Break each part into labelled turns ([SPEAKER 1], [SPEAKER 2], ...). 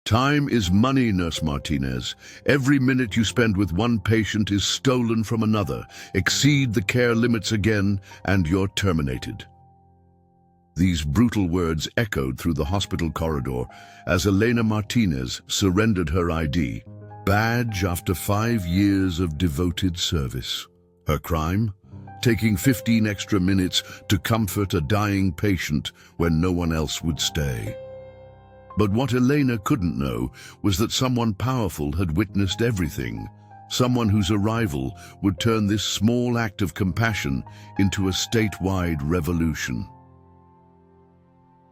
[SPEAKER 1] Time is money, Nurse Martinez. Every minute you spend with one patient is stolen from another. Exceed the care limits again, and you're terminated. These brutal words echoed through the hospital corridor as Elena Martinez surrendered her ID badge after 5 years of devoted service. Her crime? Taking 15 extra minutes to comfort a dying patient when no one else would stay. But what Elena couldn't know was that someone powerful had witnessed everything, someone whose arrival would turn this small act of compassion into a statewide revolution.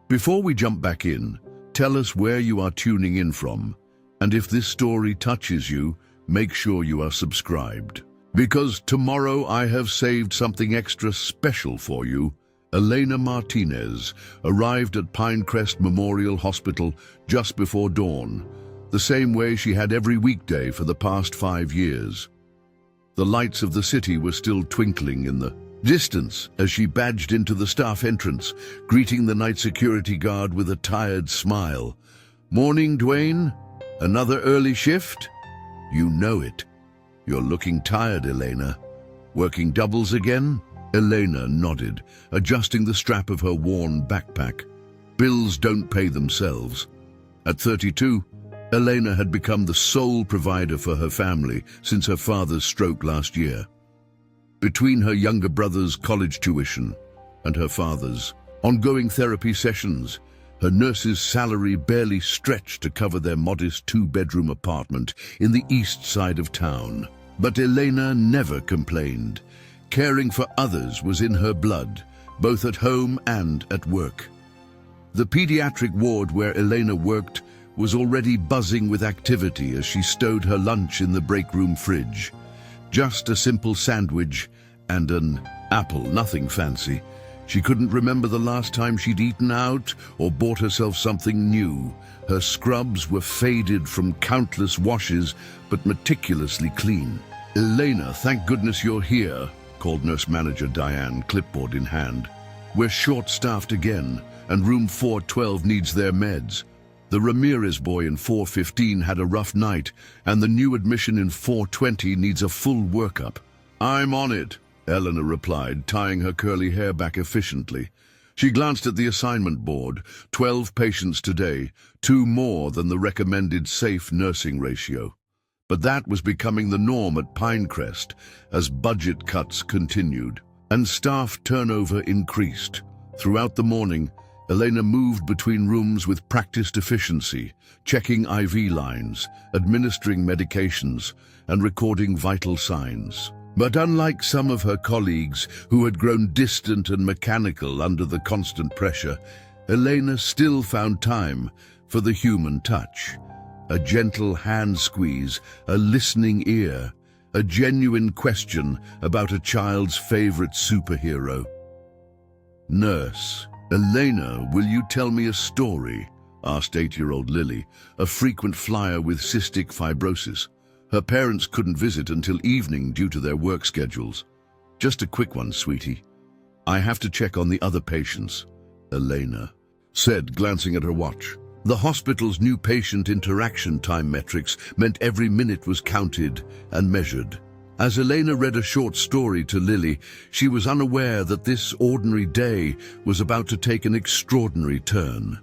[SPEAKER 1] Before we jump back in, tell us where you are tuning in from, and if this story touches you, make sure you are subscribed. Because tomorrow I have saved something extra special for you. Elena Martinez arrived at Pinecrest Memorial Hospital just before dawn, the same way she had every weekday for the past 5 years. The lights of the city were still twinkling in the distance as she badged into the staff entrance, greeting the night security guard with a tired smile. "Morning, Dwayne? Another early shift?" "You know it. You're looking tired, Elena. Working doubles again?" Elena nodded, adjusting the strap of her worn backpack. Bills don't pay themselves. At 32, Elena had become the sole provider for her family since her father's stroke last year. Between her younger brother's college tuition and her father's ongoing therapy sessions, her nurse's salary barely stretched to cover their modest 2-bedroom apartment in the east side of town. But Elena never complained. Caring for others was in her blood, both at home and at work. The pediatric ward where Elena worked was already buzzing with activity as she stowed her lunch in the break room fridge. Just a simple sandwich and an apple, nothing fancy. She couldn't remember the last time she'd eaten out or bought herself something new. Her scrubs were faded from countless washes, but meticulously clean. "Elena, thank goodness you're here," called nurse manager Diane, clipboard in hand. "We're short-staffed again, and room 412 needs their meds. The Ramirez boy in 415 had a rough night, and the new admission in 420 needs a full workup." "I'm on it," Eleanor replied, tying her curly hair back efficiently. She glanced at the assignment board. 12 patients today, 2 more than the recommended safe nursing ratio. But that was becoming the norm at Pinecrest as budget cuts continued, and staff turnover increased. Throughout the morning, Elena moved between rooms with practiced efficiency, checking IV lines, administering medications, and recording vital signs. But unlike some of her colleagues who had grown distant and mechanical under the constant pressure, Elena still found time for the human touch. A gentle hand squeeze, a listening ear, a genuine question about a child's favorite superhero. "Nurse, Elena, will you tell me a story?" asked 8-year-old Lily, a frequent flyer with cystic fibrosis. Her parents couldn't visit until evening due to their work schedules. "Just a quick one, sweetie. I have to check on the other patients," Elena said, glancing at her watch. The hospital's new patient interaction time metrics meant every minute was counted and measured. As Elena read a short story to Lily, she was unaware that this ordinary day was about to take an extraordinary turn,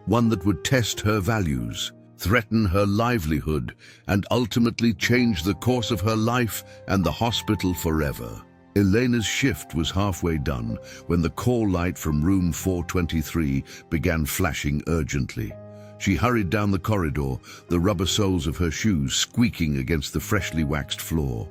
[SPEAKER 1] one that would test her values, threaten her livelihood, and ultimately change the course of her life and the hospital forever. Elena's shift was halfway done when the call light from room 423 began flashing urgently. She hurried down the corridor, the rubber soles of her shoes squeaking against the freshly waxed floor.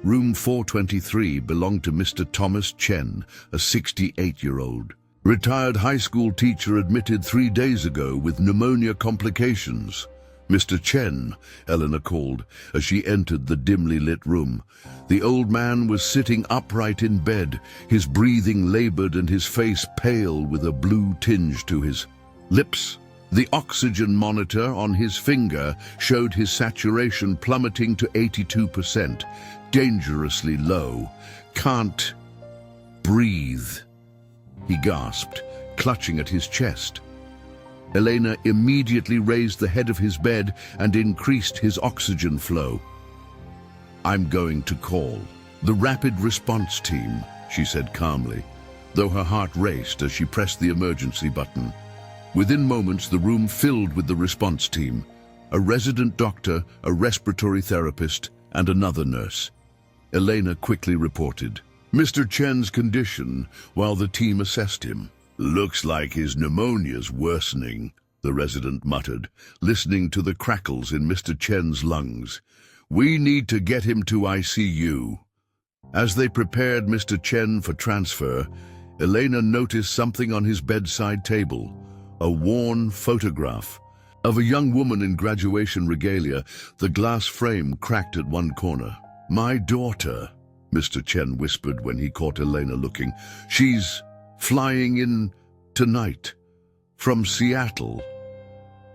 [SPEAKER 1] Room 423 belonged to Mr. Thomas Chen, a 68-year-old. Retired high school teacher admitted 3 days ago with pneumonia complications. "Mr. Chen," Eleanor called as she entered the dimly lit room. The old man was sitting upright in bed, his breathing labored and his face pale with a blue tinge to his lips. The oxygen monitor on his finger showed his saturation plummeting to 82%, dangerously low. "Can't breathe," he gasped, clutching at his chest. Elena immediately raised the head of his bed and increased his oxygen flow. "I'm going to call the rapid response team," she said calmly, though her heart raced as she pressed the emergency button. Within moments, the room filled with the response team, a resident doctor, a respiratory therapist, and another nurse. Elena quickly reported Mr. Chen's condition while the team assessed him. "Looks like his pneumonia's worsening," the resident muttered, listening to the crackles in Mr. Chen's lungs. "We need to get him to ICU." As they prepared Mr. Chen for transfer, Elena noticed something on his bedside table, a worn photograph of a young woman in graduation regalia, the glass frame cracked at one corner. "My daughter," Mr. Chen whispered when he caught Elena looking. "She's flying in tonight from Seattle."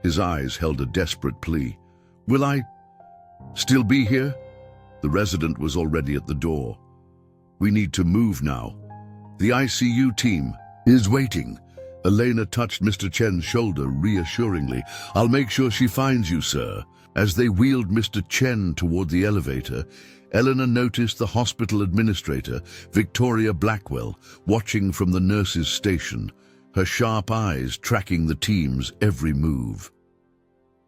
[SPEAKER 1] His eyes held a desperate plea. "Will I still be here?" The resident was already at the door. "We need to move now. The ICU team is waiting." Elena touched Mr. Chen's shoulder reassuringly. "I'll make sure she finds you, sir." As they wheeled Mr. Chen toward the elevator, Elena noticed the hospital administrator, Victoria Blackwell, watching from the nurse's station, her sharp eyes tracking the team's every move.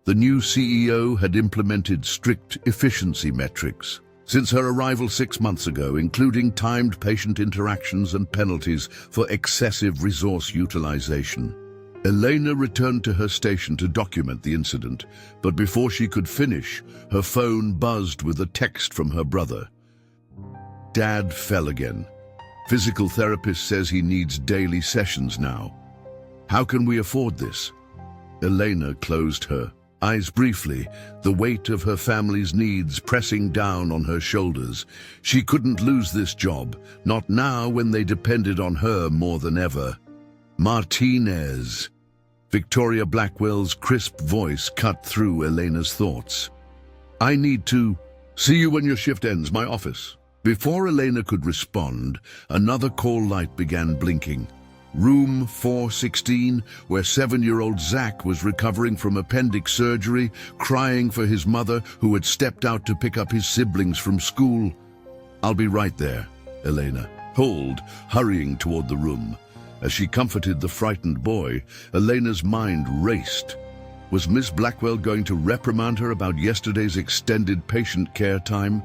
[SPEAKER 1] The new CEO had implemented strict efficiency metrics since her arrival 6 months ago, including timed patient interactions and penalties for excessive resource utilization. Elena returned to her station to document the incident, but before she could finish, her phone buzzed with a text from her brother. "Dad fell again. Physical therapist says he needs daily sessions now. How can we afford this?" Elena closed her eyes briefly, the weight of her family's needs pressing down on her shoulders. She couldn't lose this job, not now when they depended on her more than ever. "Martinez." Victoria Blackwell's crisp voice cut through Elena's thoughts. "I need to see you when your shift ends, my office." Before Elena could respond, another call light began blinking. Room 416, where 7-year-old Zach was recovering from appendix surgery, crying for his mother who had stepped out to pick up his siblings from school. "I'll be right there," Elena called, hurrying toward the room. As she comforted the frightened boy, Elena's mind raced. Was Miss Blackwell going to reprimand her about yesterday's extended patient care time,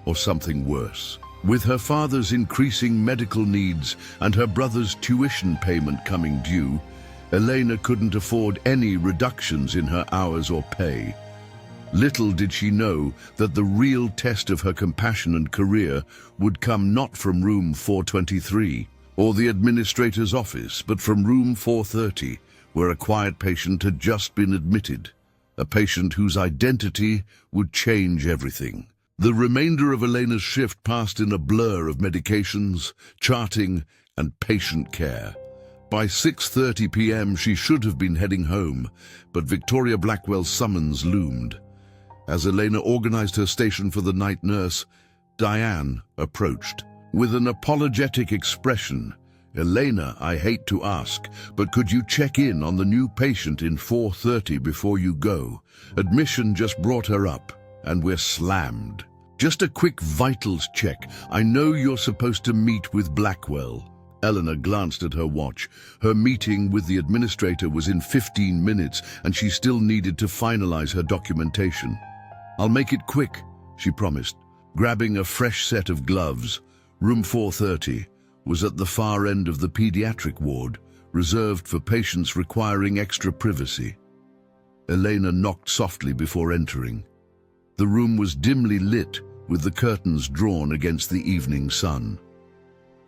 [SPEAKER 1] or something worse? With her father's increasing medical needs and her brother's tuition payment coming due, Elena couldn't afford any reductions in her hours or pay. Little did she know that the real test of her compassion and career would come not from room 423 or the administrator's office, but from room 430, where a quiet patient had just been admitted, a patient whose identity would change everything. The remainder of Elena's shift passed in a blur of medications, charting, and patient care. By 6:30 p.m. she should have been heading home, but Victoria Blackwell's summons loomed. As Elena organized her station for the night nurse, Diane approached. With an apologetic expression, "Elena, I hate to ask, but could you check in on the new patient in 4:30 before you go? Admission just brought her up, and we're slammed." "Just a quick vitals check. I know you're supposed to meet with Blackwell." Elena glanced at her watch. Her meeting with the administrator was in 15 minutes, and she still needed to finalize her documentation. "I'll make it quick," she promised. Grabbing a fresh set of gloves, room 430 was at the far end of the pediatric ward, reserved for patients requiring extra privacy. Elena knocked softly before entering. The room was dimly lit, with the curtains drawn against the evening sun.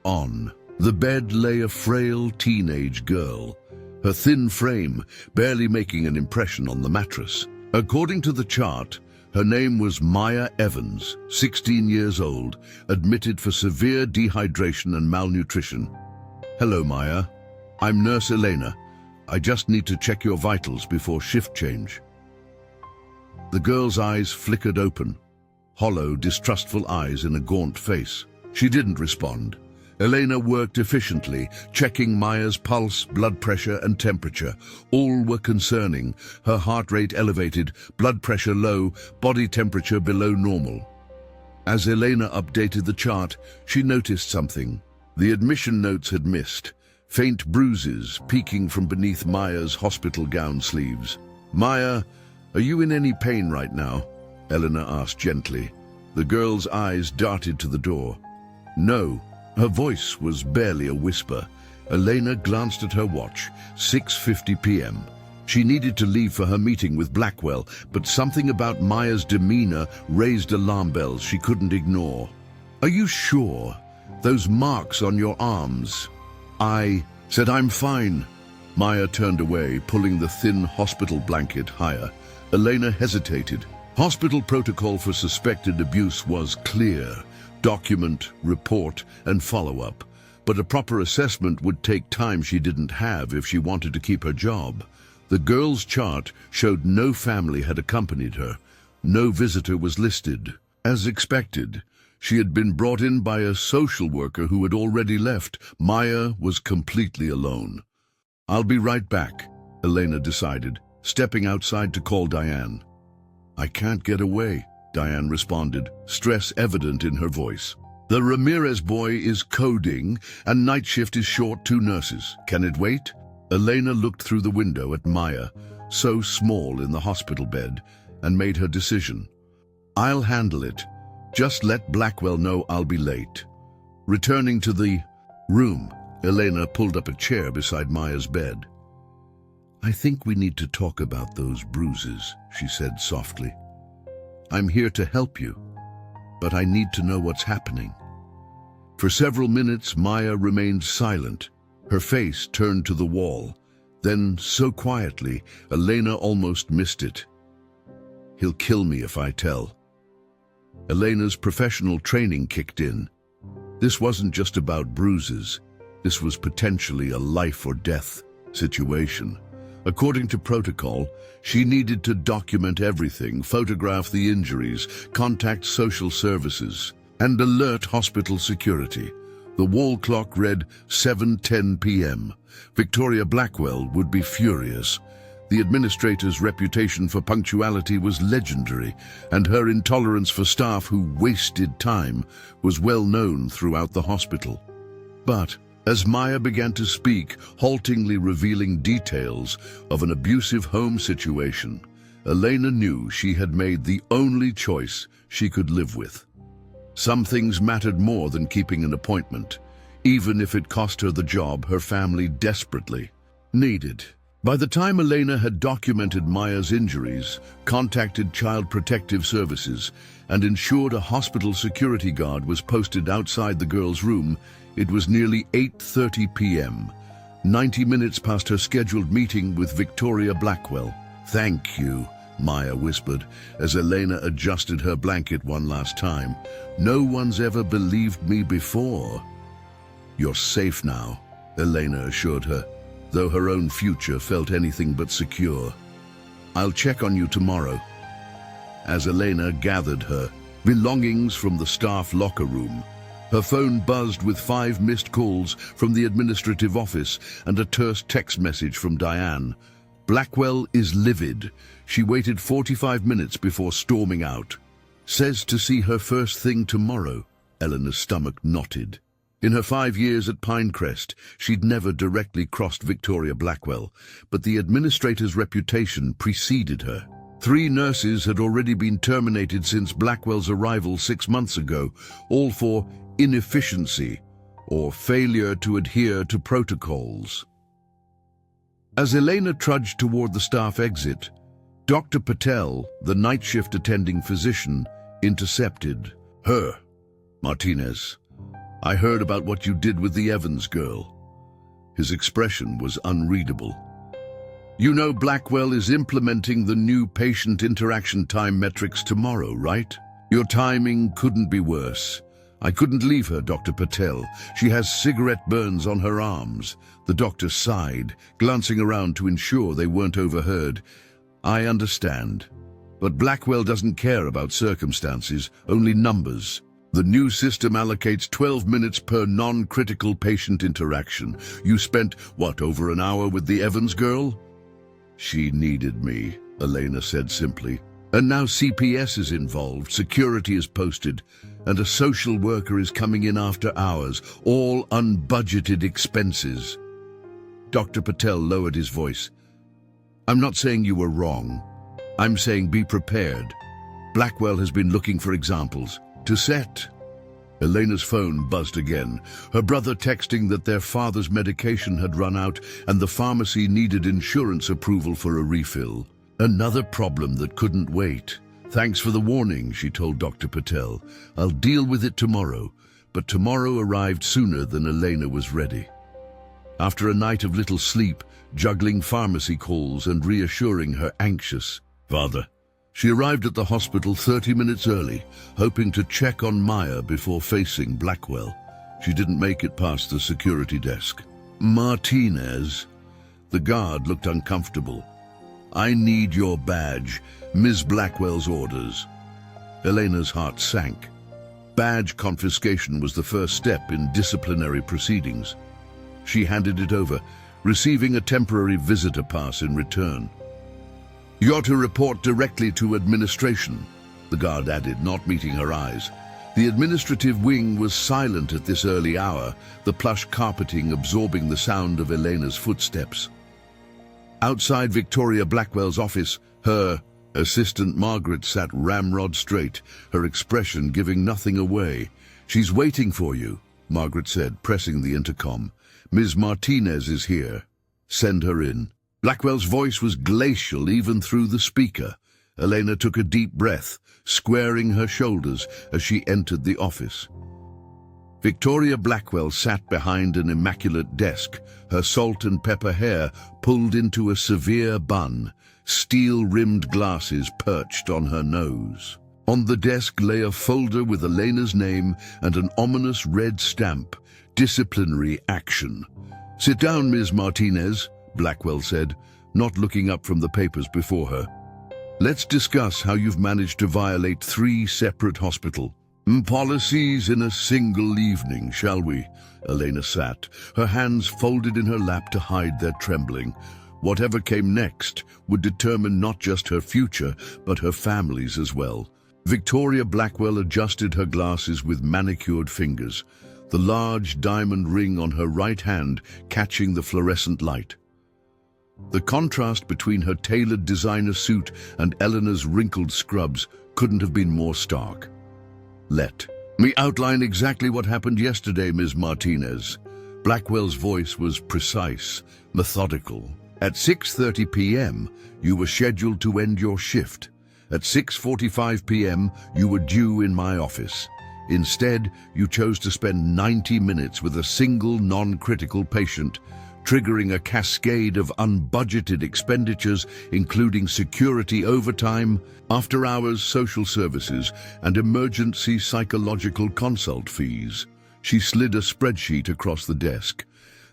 [SPEAKER 1] On the bed lay a frail teenage girl, her thin frame barely making an impression on the mattress. According to the chart, her name was Maya Evans, 16 years old, admitted for severe dehydration and malnutrition. "Hello, Maya. I'm Nurse Elena. I just need to check your vitals before shift change." The girl's eyes flickered open, hollow, distrustful eyes in a gaunt face. She didn't respond. Elena worked efficiently, checking Maya's pulse, blood pressure, and temperature. All were concerning. Her heart rate elevated, blood pressure low, body temperature below normal. As Elena updated the chart, she noticed something. The admission notes had missed. Faint bruises peeking from beneath Maya's hospital gown sleeves. "Maya, are you in any pain right now?" Elena asked gently. The girl's eyes darted to the door. "No." Her voice was barely a whisper. Elena glanced at her watch, 6:50 p.m. She needed to leave for her meeting with Blackwell, but something about Maya's demeanor raised alarm bells she couldn't ignore. "Are you sure? Those marks on your arms?" I said, "I'm fine." Maya turned away, pulling the thin hospital blanket higher. Elena hesitated. Hospital protocol for suspected abuse was clear. Document, report, and follow-up. But a proper assessment would take time she didn't have if she wanted to keep her job. The girl's chart showed no family had accompanied her. No visitor was listed. As expected, she had been brought in by a social worker who had already left. Maya was completely alone. "I'll be right back," Elena decided, stepping outside to call Diane. "I can't get away," Diane responded, stress evident in her voice. "The Ramirez boy is coding, and night shift is short 2 nurses. Can it wait?" Elena looked through the window at Maya, so small in the hospital bed, and made her decision. "I'll handle it. Just let Blackwell know I'll be late." Returning to the room, Elena pulled up a chair beside Maya's bed. "I think we need to talk about those bruises," she said softly. "I'm here to help you, but I need to know what's happening." For several minutes, Maya remained silent, her face turned to the wall. Then, so quietly, Elena almost missed it. "He'll kill me if I tell." Elena's professional training kicked in. This wasn't just about bruises. This was potentially a life-or-death situation. According to protocol, she needed to document everything, photograph the injuries, contact social services, and alert hospital security. The wall clock read 7:10 p.m. Victoria Blackwell would be furious. The administrator's reputation for punctuality was legendary, and her intolerance for staff who wasted time was well known throughout the hospital. But as Maya began to speak, haltingly revealing details of an abusive home situation, Elena knew she had made the only choice she could live with. Some things mattered more than keeping an appointment, even if it cost her the job her family desperately needed. By the time Elena had documented Maya's injuries, contacted Child Protective Services, and ensured a hospital security guard was posted outside the girl's room, it was nearly 8:30 p.m., 90 minutes past her scheduled meeting with Victoria Blackwell. "Thank you," Maya whispered, as Elena adjusted her blanket one last time. "No one's ever believed me before." "You're safe now," Elena assured her, though her own future felt anything but secure. "I'll check on you tomorrow." As Elena gathered her belongings from the staff locker room, her phone buzzed with 5 missed calls from the administrative office and a terse text message from Diane. Blackwell is livid. She waited 45 minutes before storming out. "Says to see her first thing tomorrow." Eleanor's stomach knotted. In her 5 years at Pinecrest, she'd never directly crossed Victoria Blackwell, but the administrator's reputation preceded her. 3 nurses had already been terminated since Blackwell's arrival 6 months ago, all for inefficiency or failure to adhere to protocols. As Elena trudged toward the staff exit, Dr. Patel, the night shift attending physician, intercepted her. "Martinez, I heard about what you did with the Evans girl." His expression was unreadable. "You know Blackwell is implementing the new patient interaction time metrics tomorrow, right? Your timing couldn't be worse. I couldn't leave her, Dr. Patel. She has cigarette burns on her arms." The doctor sighed, glancing around to ensure they weren't overheard. "I understand. But Blackwell doesn't care about circumstances, only numbers." The new system allocates 12 minutes per non-critical patient interaction. You spent, what, over an hour with the Evans girl? She needed me, Elena said simply. And now CPS is involved, security is posted, and a social worker is coming in after hours, all unbudgeted expenses. Dr. Patel lowered his voice. I'm not saying you were wrong. I'm saying be prepared. Blackwell has been looking for examples. To set. Elena's phone buzzed again, her brother texting that their father's medication had run out and the pharmacy needed insurance approval for a refill. Another problem that couldn't wait. Thanks for the warning, she told Dr. Patel. I'll deal with it tomorrow. But tomorrow arrived sooner than Elena was ready. After a night of little sleep, juggling pharmacy calls and reassuring her anxious father, she arrived at the hospital 30 minutes early, hoping to check on Maya before facing Blackwell. She didn't make it past the security desk. Martinez. The guard looked uncomfortable. I need your badge. Ms. Blackwell's orders. Elena's heart sank. Badge confiscation was the first step in disciplinary proceedings. She handed it over, receiving a temporary visitor pass in return. You're to report directly to administration, the guard added, not meeting her eyes. The administrative wing was silent at this early hour, the plush carpeting absorbing the sound of Elena's footsteps. Outside Victoria Blackwell's office, her assistant Margaret sat ramrod straight, her expression giving nothing away. She's waiting for you, Margaret said, pressing the intercom. Ms. Martinez is here. Send her in. Blackwell's voice was glacial even through the speaker. Elena took a deep breath, squaring her shoulders as she entered the office. Victoria Blackwell sat behind an immaculate desk, her salt and pepper hair pulled into a severe bun, steel-rimmed glasses perched on her nose. On the desk lay a folder with Elena's name and an ominous red stamp, disciplinary action. Sit down, Ms. Martinez, Blackwell said, not looking up from the papers before her. Let's discuss how you've managed to violate 3 separate hospital policies in a single evening, shall we? Elena sat, her hands folded in her lap to hide their trembling. Whatever came next would determine not just her future, but her family's as well. Victoria Blackwell adjusted her glasses with manicured fingers, the large diamond ring on her right hand catching the fluorescent light. The contrast between her tailored designer suit and Eleanor's wrinkled scrubs couldn't have been more stark. Let me outline exactly what happened yesterday, Ms. Martinez. Blackwell's voice was precise, methodical. At 6:30 p.m., you were scheduled to end your shift. At 6:45 p.m., you were due in my office. Instead, you chose to spend 90 minutes with a single non-critical patient, triggering a cascade of unbudgeted expenditures, including security overtime, after-hours social services, and emergency psychological consult fees. She slid a spreadsheet across the desk.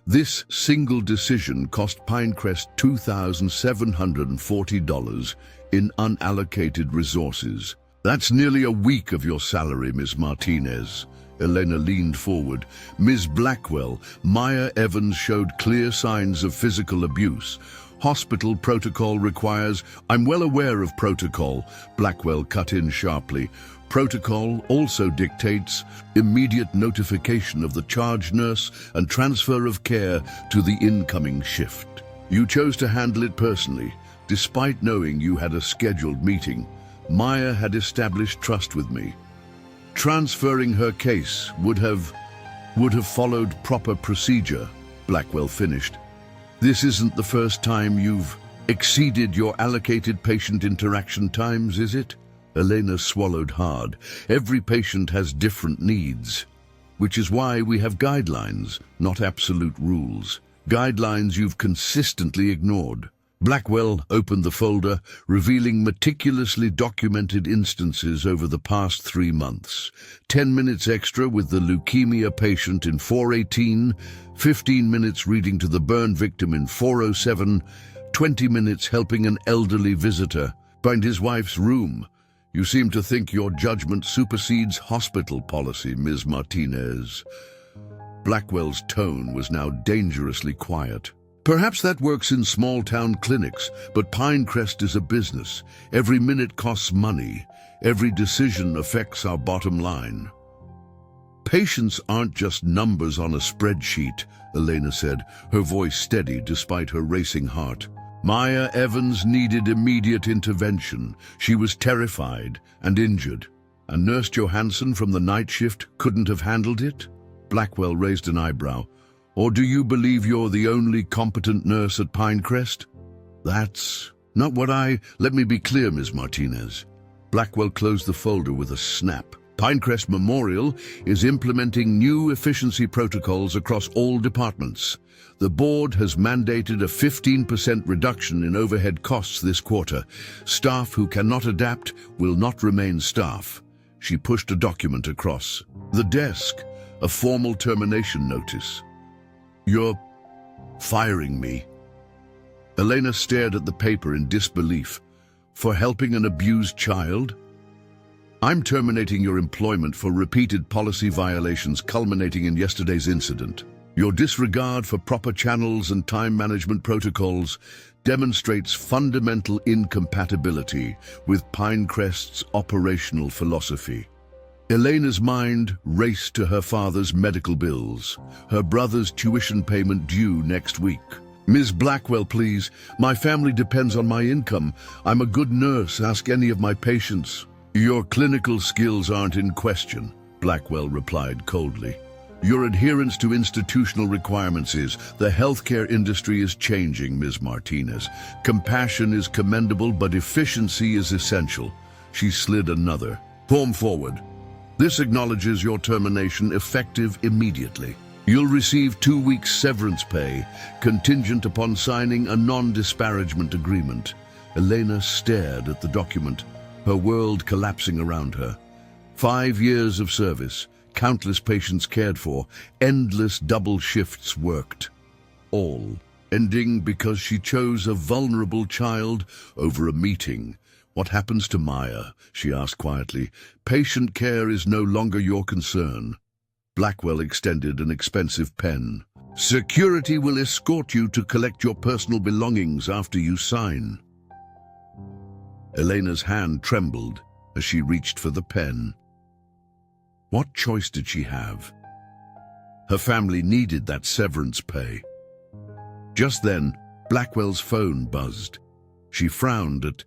[SPEAKER 1] This single decision cost Pinecrest $2,740 in unallocated resources. That's nearly a week of your salary, Ms. Martinez. Elena leaned forward. Ms. Blackwell, Maya Evans showed clear signs of physical abuse. Hospital protocol requires... I'm well aware of protocol, Blackwell cut in sharply. Protocol also dictates immediate notification of the charge nurse and transfer of care to the incoming shift. You chose to handle it personally, despite knowing you had a scheduled meeting. Maya had established trust with me. Transferring her case would have followed proper procedure, Blackwell finished. This isn't the first time you've exceeded your allocated patient interaction times, is it? Elena swallowed hard. Every patient has different needs, which is why we have guidelines, not absolute rules. Guidelines you've consistently ignored. Blackwell opened the folder, revealing meticulously documented instances over the past 3 months. 10 minutes extra with the leukemia patient in 4:18, 15 minutes reading to the burn victim in 4:07, 20 minutes helping an elderly visitor find his wife's room. You seem to think your judgment supersedes hospital policy, Ms. Martinez. Blackwell's tone was now dangerously quiet. Perhaps that works in small-town clinics, but Pinecrest is a business. Every minute costs money. Every decision affects our bottom line. Patients aren't just numbers on a spreadsheet, Elena said, her voice steady despite her racing heart. Maya Evans needed immediate intervention. She was terrified and injured. And Nurse Johansson from the night shift couldn't have handled it? Blackwell raised an eyebrow. Or do you believe you're the only competent nurse at Pinecrest? That's not what Let me be clear, Ms. Martinez. Blackwell closed the folder with a snap. Pinecrest Memorial is implementing new efficiency protocols across all departments. The board has mandated a 15% reduction in overhead costs this quarter. Staff who cannot adapt will not remain staff. She pushed a document across the desk, a formal termination notice. You're firing me? Elena stared at the paper in disbelief. For helping an abused child? I'm terminating your employment for repeated policy violations culminating in yesterday's incident. Your disregard for proper channels and time management protocols demonstrates fundamental incompatibility with Pinecrest's operational philosophy. Elena's mind raced to her father's medical bills, her brother's tuition payment due next week. Ms. Blackwell, please. My family depends on my income. I'm a good nurse. Ask any of my patients. Your clinical skills aren't in question, Blackwell replied coldly. Your adherence to institutional requirements is. The healthcare industry is changing, Ms. Martinez. Compassion is commendable, but efficiency is essential. She slid another. Form forward. This acknowledges your termination effective immediately. You'll receive 2 weeks severance pay, contingent upon signing a non-disparagement agreement. Elena stared at the document, her world collapsing around her. 5 years of service, countless patients cared for, endless double shifts worked. All ending because she chose a vulnerable child over a meeting. What happens to Maya? She asked quietly. Patient care is no longer your concern. Blackwell extended an expensive pen. Security will escort you to collect your personal belongings after you sign. Elena's hand trembled as she reached for the pen. What choice did she have? Her family needed that severance pay. Just then, Blackwell's phone buzzed. She frowned at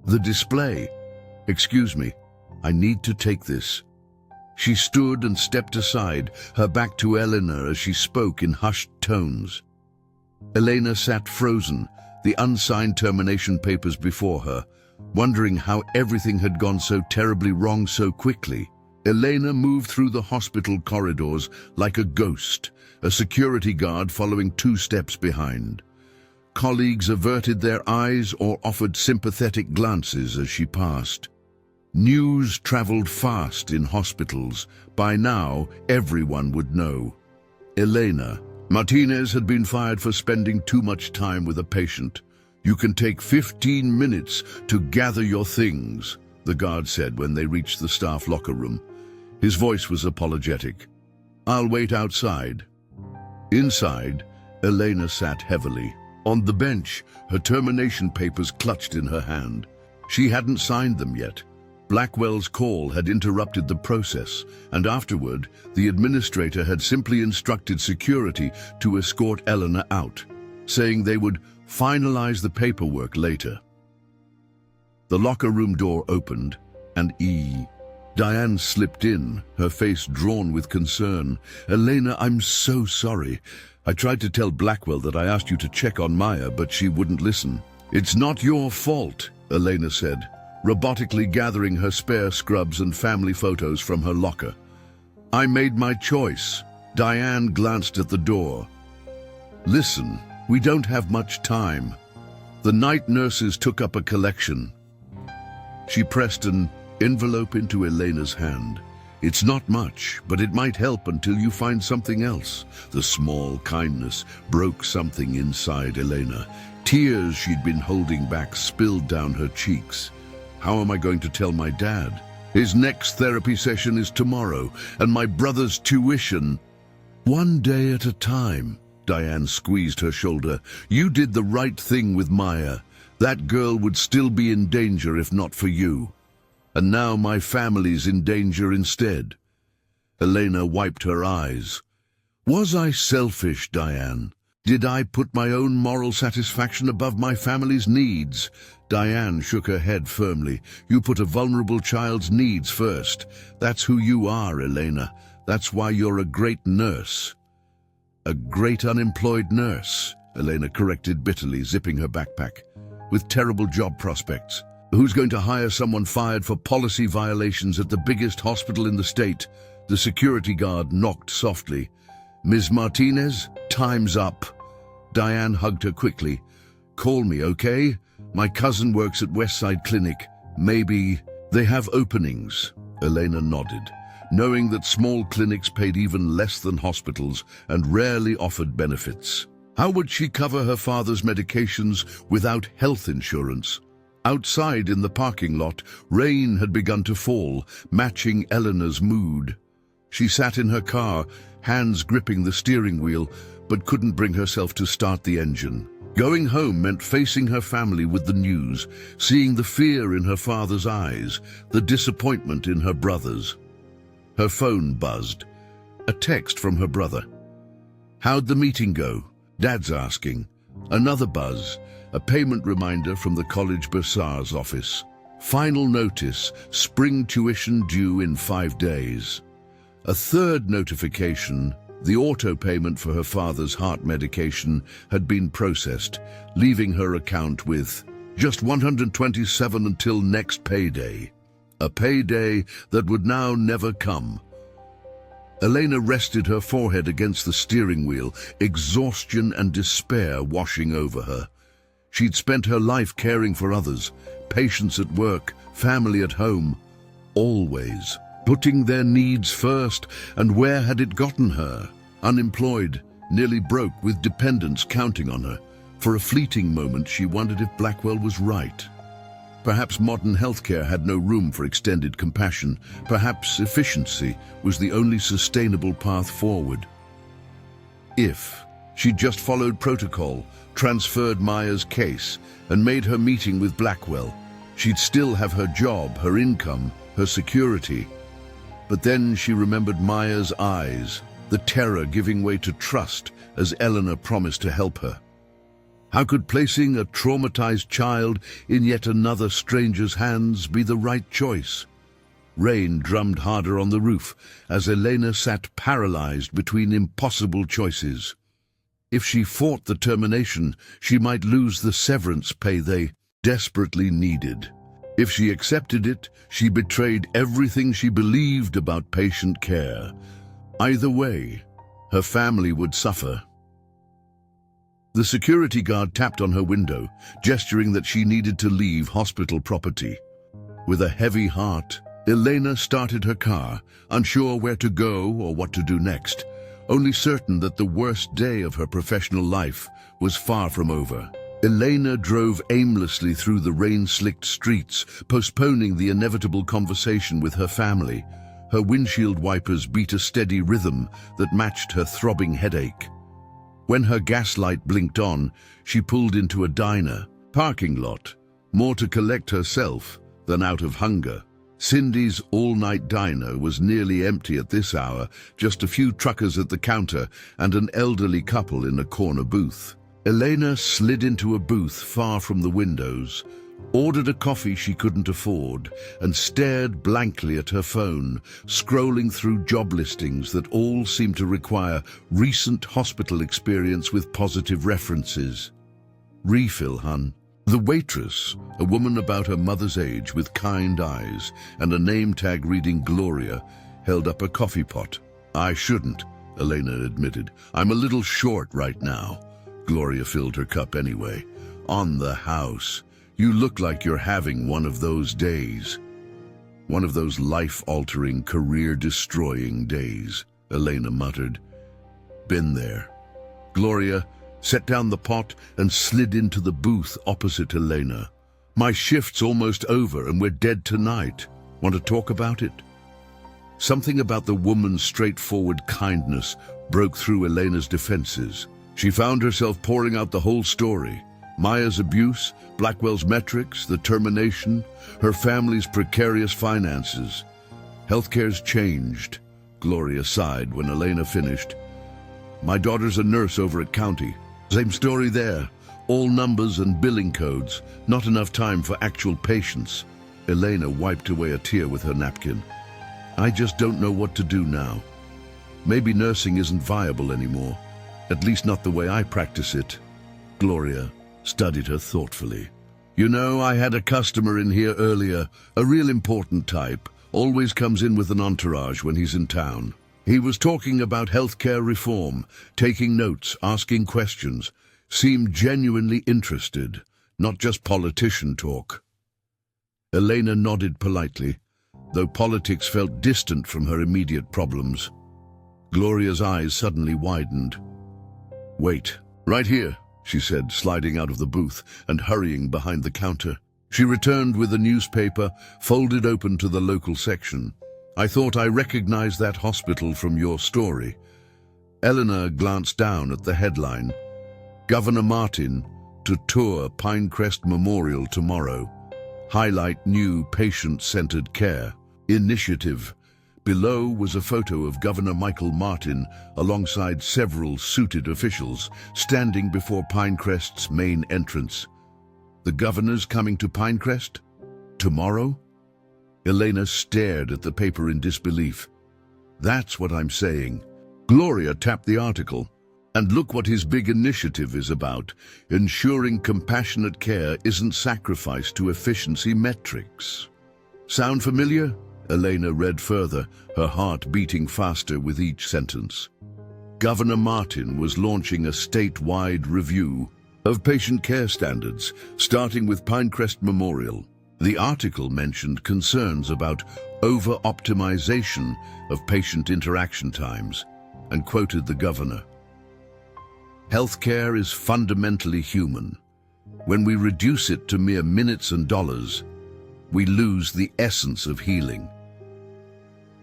[SPEAKER 1] the display. Excuse me, I need to take this. She stood and stepped aside, her back to Elena as she spoke in hushed tones. Elena sat frozen, the unsigned termination papers before her, wondering how everything had gone so terribly wrong so quickly. Elena moved through the hospital corridors like a ghost, a security guard following 2 steps behind. Colleagues averted their eyes or offered sympathetic glances as she passed. News traveled fast in hospitals. By now, everyone would know. Elena Martinez had been fired for spending too much time with a patient. You can take 15 minutes to gather your things, the guard said when they reached the staff locker room. His voice was apologetic. I'll wait outside. Inside, Elena sat heavily. On the bench, her termination papers clutched in her hand. She hadn't signed them yet. Blackwell's call had interrupted the process, and afterward, the administrator had simply instructed security to escort Elena out, saying they would finalize the paperwork later. The locker room door opened, and Diane slipped in, her face drawn with concern. Elena, I'm so sorry. I tried to tell Blackwell that I asked you to check on Maya, but she wouldn't listen. It's not your fault, Elena said, robotically gathering her spare scrubs and family photos from her locker. I made my choice. Diane glanced at the door. Listen, we don't have much time. The night nurses took up a collection. She pressed an envelope into Elena's hand. It's not much, but it might help until you find something else. The small kindness broke something inside Elena. Tears she'd been holding back spilled down her cheeks. How am I going to tell my dad? His next therapy session is tomorrow, and my brother's tuition. One day at a time. Diane squeezed her shoulder. You did the right thing with Maya. That girl would still be in danger if not for you. And now my family's in danger instead. Elena wiped her eyes. Was I selfish, Diane? Did I put my own moral satisfaction above my family's needs? Diane shook her head firmly. You put a vulnerable child's needs first. That's who you are, Elena. That's why you're a great nurse. A great unemployed nurse, Elena corrected bitterly, zipping her backpack. With terrible job prospects. Who's going to hire someone fired for policy violations at the biggest hospital in the state? The security guard knocked softly. Ms. Martinez, time's up. Diane hugged her quickly. Call me, okay? My cousin works at Westside Clinic. Maybe they have openings. Elena nodded, knowing that small clinics paid even less than hospitals and rarely offered benefits. How would she cover her father's medications without health insurance? Outside in the parking lot, rain had begun to fall, matching Eleanor's mood. She sat in her car, hands gripping the steering wheel, but couldn't bring herself to start the engine. Going home meant facing her family with the news, seeing the fear in her father's eyes, the disappointment in her brother's. Her phone buzzed. A text from her brother. How'd the meeting go? Dad's asking. Another buzz. A payment reminder from the college bursar's office. Final notice, spring tuition due in 5 days. A third notification, the auto payment for her father's heart medication had been processed, leaving her account with just $127 until next payday. A payday that would now never come. Elena rested her forehead against the steering wheel, exhaustion and despair washing over her. She'd spent her life caring for others, patients at work, family at home, always putting their needs first, and where had it gotten her? Unemployed, nearly broke with dependents counting on her. For a fleeting moment she wondered if Blackwell was right. Perhaps modern healthcare had no room for extended compassion. Perhaps efficiency was the only sustainable path forward. If she'd just followed protocol, transferred Maya's case, and made her meeting with Blackwell, she'd still have her job, her income, her security. But then she remembered Maya's eyes, the terror giving way to trust as Eleanor promised to help her. How could placing a traumatized child in yet another stranger's hands be the right choice? Rain drummed harder on the roof as Elena sat paralyzed between impossible choices. If she fought the termination, she might lose the severance pay they desperately needed. If she accepted it, she betrayed everything she believed about patient care. Either way, her family would suffer. The security guard tapped on her window, gesturing that she needed to leave hospital property. With a heavy heart, Elena started her car, unsure where to go or what to do next, only certain that the worst day of her professional life was far from over. Elena drove aimlessly through the rain-slicked streets, postponing the inevitable conversation with her family. Her windshield wipers beat a steady rhythm that matched her throbbing headache. When her gas light blinked on, she pulled into a diner, parking lot, more to collect herself than out of hunger. Cindy's all-night diner was nearly empty at this hour, just a few truckers at the counter and an elderly couple in a corner booth. Elena slid into a booth far from the windows, ordered a coffee she couldn't afford, and stared blankly at her phone, scrolling through job listings that all seemed to require recent hospital experience with positive references. Refill, hun. The waitress, a woman about her mother's age with kind eyes and a name tag reading Gloria, held up a coffee pot. I shouldn't, Elena admitted. I'm a little short right now. Gloria filled her cup anyway. On the house. You look like you're having one of those days. One of those life-altering, career-destroying days, Elena muttered. Been there. Gloria set down the pot and slid into the booth opposite Elena. My shift's almost over and we're dead tonight. Want to talk about it? Something about the woman's straightforward kindness broke through Elena's defenses. She found herself pouring out the whole story. Maya's abuse, Blackwell's metrics, the termination, her family's precarious finances. Healthcare's changed, Gloria sighed when Elena finished. My daughter's a nurse over at County. Same story there. All numbers and billing codes, not enough time for actual patients. Elena wiped away a tear with her napkin. I just don't know what to do now. Maybe nursing isn't viable anymore, at least not the way I practice it. Gloria studied her thoughtfully. You know, I had a customer in here earlier, a real important type, always comes in with an entourage when he's in town. He was talking about healthcare reform, taking notes, asking questions, seemed genuinely interested, not just politician talk. Elena nodded politely, though politics felt distant from her immediate problems. Gloria's eyes suddenly widened. Wait, right here, she said, sliding out of the booth and hurrying behind the counter. She returned with a newspaper, folded open to the local section. I thought I recognized that hospital from your story. Eleanor glanced down at the headline. Governor Martin to tour Pinecrest Memorial tomorrow. Highlight new patient-centered care initiative. Below was a photo of Governor Michael Martin alongside several suited officials standing before Pinecrest's main entrance. The governor's coming to Pinecrest? Tomorrow? Elena stared at the paper in disbelief. That's what I'm saying. Gloria tapped the article. And look what his big initiative is about, ensuring compassionate care isn't sacrificed to efficiency metrics. Sound familiar? Elena read further, her heart beating faster with each sentence. Governor Martin was launching a statewide review of patient care standards, starting with Pinecrest Memorial. The article mentioned concerns about over-optimization of patient interaction times and quoted the governor. Healthcare is fundamentally human. When we reduce it to mere minutes and dollars, we lose the essence of healing.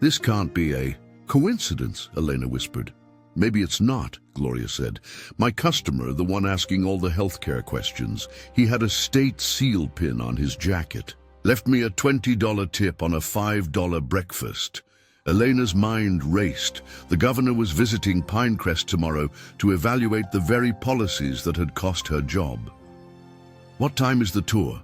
[SPEAKER 1] This can't be a coincidence, Elena whispered. Maybe it's not, Gloria said. My customer, the one asking all the healthcare questions, he had a state seal pin on his jacket. Left me a $20 tip on a $5 breakfast. Elena's mind raced. The governor was visiting Pinecrest tomorrow to evaluate the very policies that had cost her job. What time is the tour?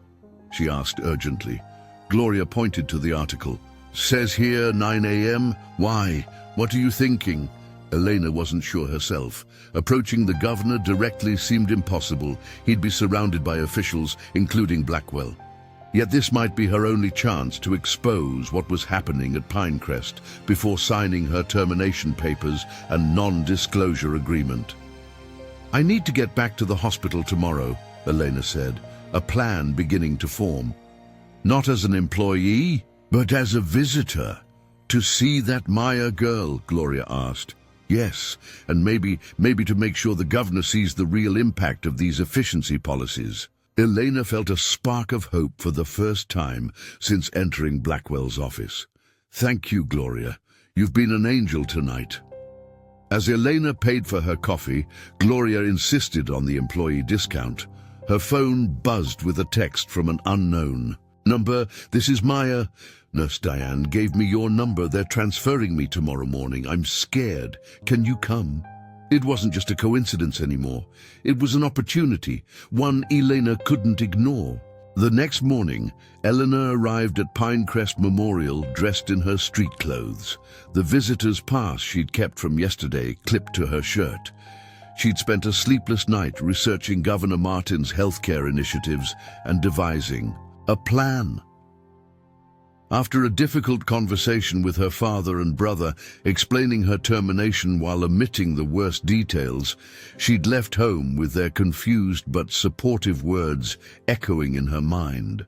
[SPEAKER 1] She asked urgently. Gloria pointed to the article. Says here 9 a.m. Why? What are you thinking? Elena wasn't sure herself. Approaching the governor directly seemed impossible. He'd be surrounded by officials, including Blackwell. Yet this might be her only chance to expose what was happening at Pinecrest before signing her termination papers and non-disclosure agreement. I need to get back to the hospital tomorrow, Elena said, a plan beginning to form. Not as an employee, but as a visitor. To see that Maya girl, Gloria asked. Yes, and maybe to make sure the governor sees the real impact of these efficiency policies. Elena felt a spark of hope for the first time since entering Blackwell's office. Thank you, Gloria. You've been an angel tonight. As Elena paid for her coffee, Gloria insisted on the employee discount. Her phone buzzed with a text from an unknown number. This is Maya. Nurse Diane gave me your number. They're transferring me tomorrow morning. I'm scared. Can you come? It wasn't just a coincidence anymore. It was an opportunity, one Elena couldn't ignore. The next morning, Eleanor arrived at Pinecrest Memorial dressed in her street clothes, the visitor's pass she'd kept from yesterday clipped to her shirt. She'd spent a sleepless night researching Governor Martin's healthcare initiatives and devising a plan. After a difficult conversation with her father and brother, explaining her termination while omitting the worst details, she'd left home with their confused but supportive words echoing in her mind.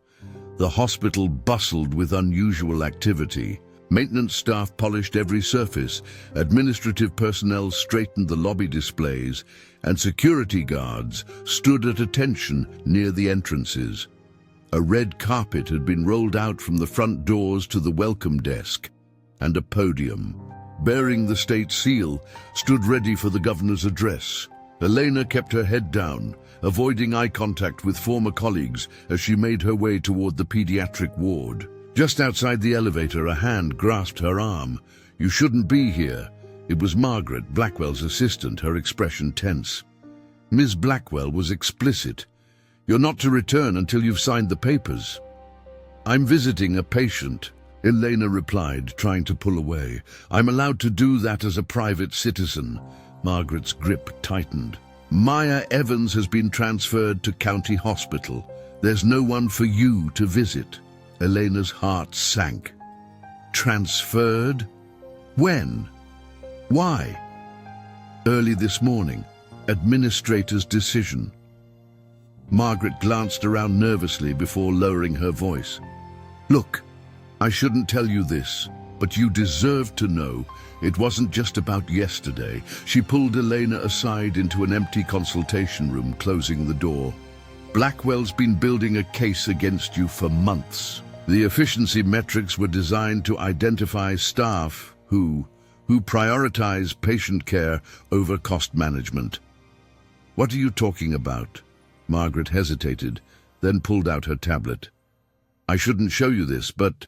[SPEAKER 1] The hospital bustled with unusual activity. Maintenance staff polished every surface, administrative personnel straightened the lobby displays, and security guards stood at attention near the entrances. A red carpet had been rolled out from the front doors to the welcome desk, and a podium, bearing the state seal, stood ready for the governor's address. Elena kept her head down, avoiding eye contact with former colleagues as she made her way toward the pediatric ward. Just outside the elevator, a hand grasped her arm. "You shouldn't be here." It was Margaret, Blackwell's assistant, her expression tense. Ms. Blackwell was explicit. "You're not to return until you've signed the papers." "I'm visiting a patient," Elena replied, trying to pull away. "I'm allowed to do that as a private citizen." Margaret's grip tightened. "Maya Evans has been transferred to County Hospital. There's no one for you to visit." Elena's heart sank. Transferred? When? Why? "Early this morning. Administrator's decision." Margaret glanced around nervously before lowering her voice. "Look, I shouldn't tell you this, but you deserve to know it wasn't just about yesterday." She pulled Elena aside into an empty consultation room, closing the door. "Blackwell's been building a case against you for months. The efficiency metrics were designed to identify staff who prioritize patient care over cost management." "What are you talking about?" Margaret hesitated, then pulled out her tablet. "I shouldn't show you this, but..."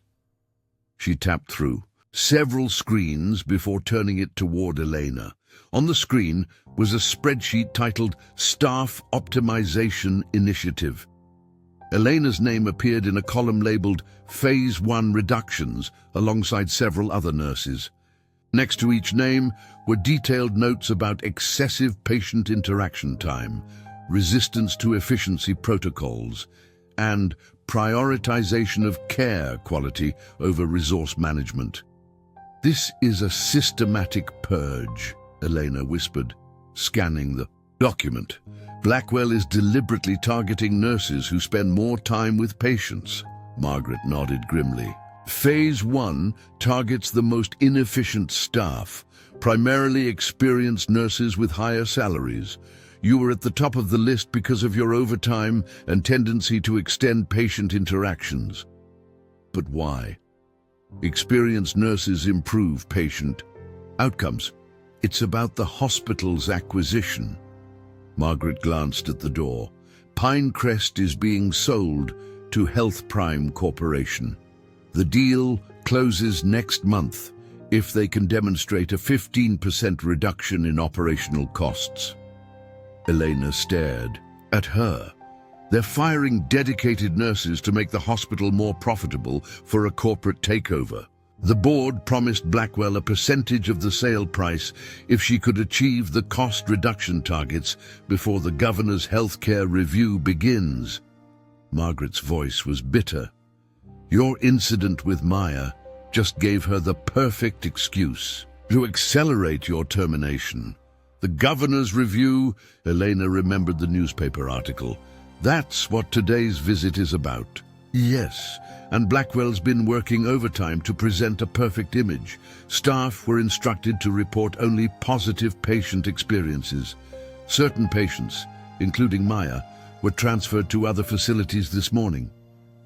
[SPEAKER 1] She tapped through several screens before turning it toward Elena. On the screen was a spreadsheet titled Staff Optimization Initiative. Elena's name appeared in a column labeled Phase 1 Reductions alongside several other nurses. Next to each name were detailed notes about excessive patient interaction time, resistance to efficiency protocols, and prioritization of care quality over resource management. "This is a systematic purge," Elena whispered, scanning the document. "Blackwell is deliberately targeting nurses who spend more time with patients." Margaret nodded grimly. "Phase 1 targets the most inefficient staff, primarily experienced nurses with higher salaries. You were at the top of the list because of your overtime and tendency to extend patient interactions." "But why?" "Experienced nurses improve patient outcomes. It's about the hospital's acquisition." Margaret glanced at the door. "Pinecrest is being sold to Health Prime Corporation. The deal closes next month if they can demonstrate a 15% reduction in operational costs." Elena stared at her. "They're firing dedicated nurses to make the hospital more profitable for a corporate takeover. The board promised Blackwell a percentage of the sale price if she could achieve the cost reduction targets before the governor's healthcare review begins." Margaret's voice was bitter. "Your incident with Maya just gave her the perfect excuse to accelerate your termination. The governor's review," Elena remembered the newspaper article. "That's what today's visit is about." "Yes, and Blackwell's been working overtime to present a perfect image. Staff were instructed to report only positive patient experiences. Certain patients, including Maya, were transferred to other facilities this morning."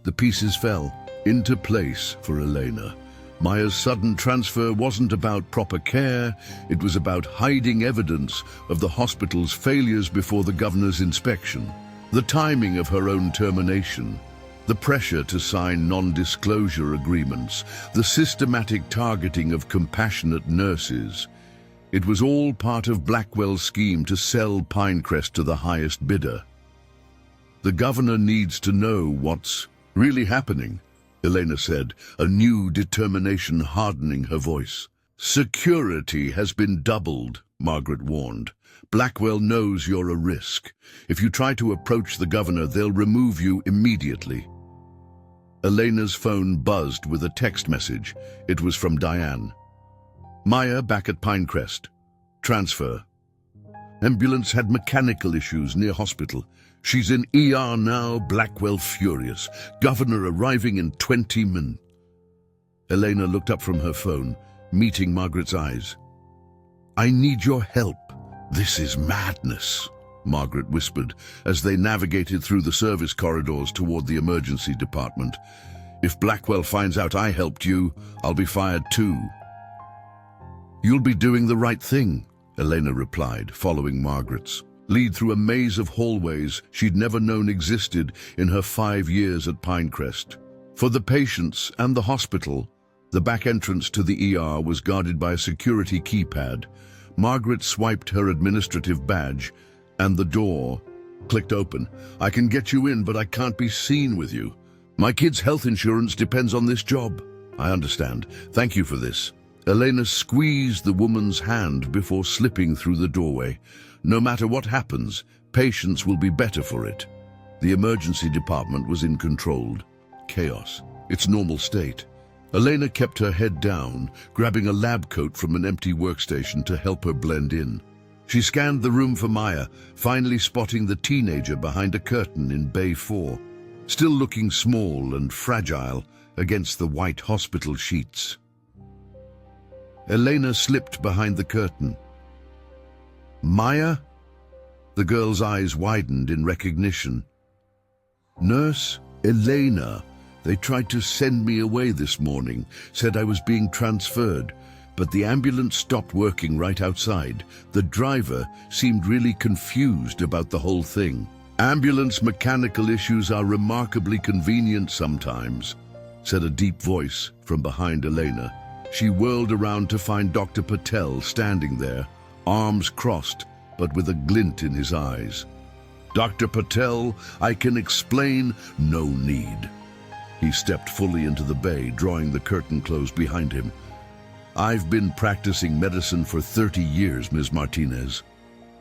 [SPEAKER 1] The pieces fell into place for Elena. Maya's sudden transfer wasn't about proper care, it was about hiding evidence of the hospital's failures before the governor's inspection. The timing of her own termination, the pressure to sign non-disclosure agreements, the systematic targeting of compassionate nurses. It was all part of Blackwell's scheme to sell Pinecrest to the highest bidder. "The governor needs to know what's really happening," Elena said, a new determination hardening her voice. "Security has been doubled," Margaret warned. "Blackwell knows you're a risk. If you try to approach the governor, they'll remove you immediately." Elena's phone buzzed with a text message. It was from Diane. "Maya back at Pinecrest. Transfer. Ambulance had mechanical issues near hospital. She's in ER now." Blackwell furious. "Governor arriving in 20 minutes. Elena looked up from her phone, meeting Margaret's eyes. "I need your help. This is madness." Margaret whispered as they navigated through the service corridors toward the emergency department. "If Blackwell finds out I helped you, I'll be fired too." "You'll be doing the right thing," Elena replied, following Margaret's lead through a maze of hallways she'd never known existed in her 5 years at Pinecrest. For the patients and the hospital, the back entrance to the ER was guarded by a security keypad. Margaret swiped her administrative badge, and the door clicked open. "I can get you in, but I can't be seen with you. My kid's health insurance depends on this job." "I understand. Thank you for this." Elena squeezed the woman's hand before slipping through the doorway. "No matter what happens, patients will be better for it." The emergency department was in controlled chaos, its normal state. Elena kept her head down, grabbing a lab coat from an empty workstation to help her blend in. She scanned the room for Maya, finally spotting the teenager behind a curtain in Bay 4, still looking small and fragile against the white hospital sheets. Elena slipped behind the curtain. "Maya?" The girl's eyes widened in recognition. "Nurse Elena. They tried to send me away this morning, said I was being transferred, but the ambulance stopped working right outside. The driver seemed really confused about the whole thing. Ambulance mechanical issues are remarkably convenient sometimes," said a deep voice from behind Elena. She whirled around to find Dr. Patel standing there, arms crossed, but with a glint in his eyes. "Dr. Patel, I can explain." "No need." He stepped fully into the bay, drawing the curtain closed behind him. "I've been practicing medicine for 30 years, Ms. Martinez.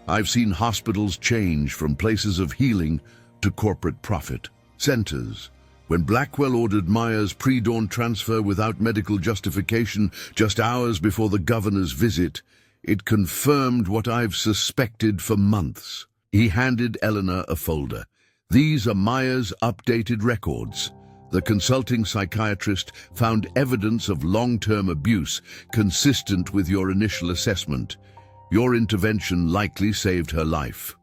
[SPEAKER 1] I've seen hospitals change from places of healing to corporate profit centers. When Blackwell ordered Maya's pre-dawn transfer without medical justification just hours before the governor's visit, it confirmed what I've suspected for months." He handed Eleanor a folder. "These are Maya's updated records. The consulting psychiatrist found evidence of long-term abuse consistent with your initial assessment. Your intervention likely saved her life."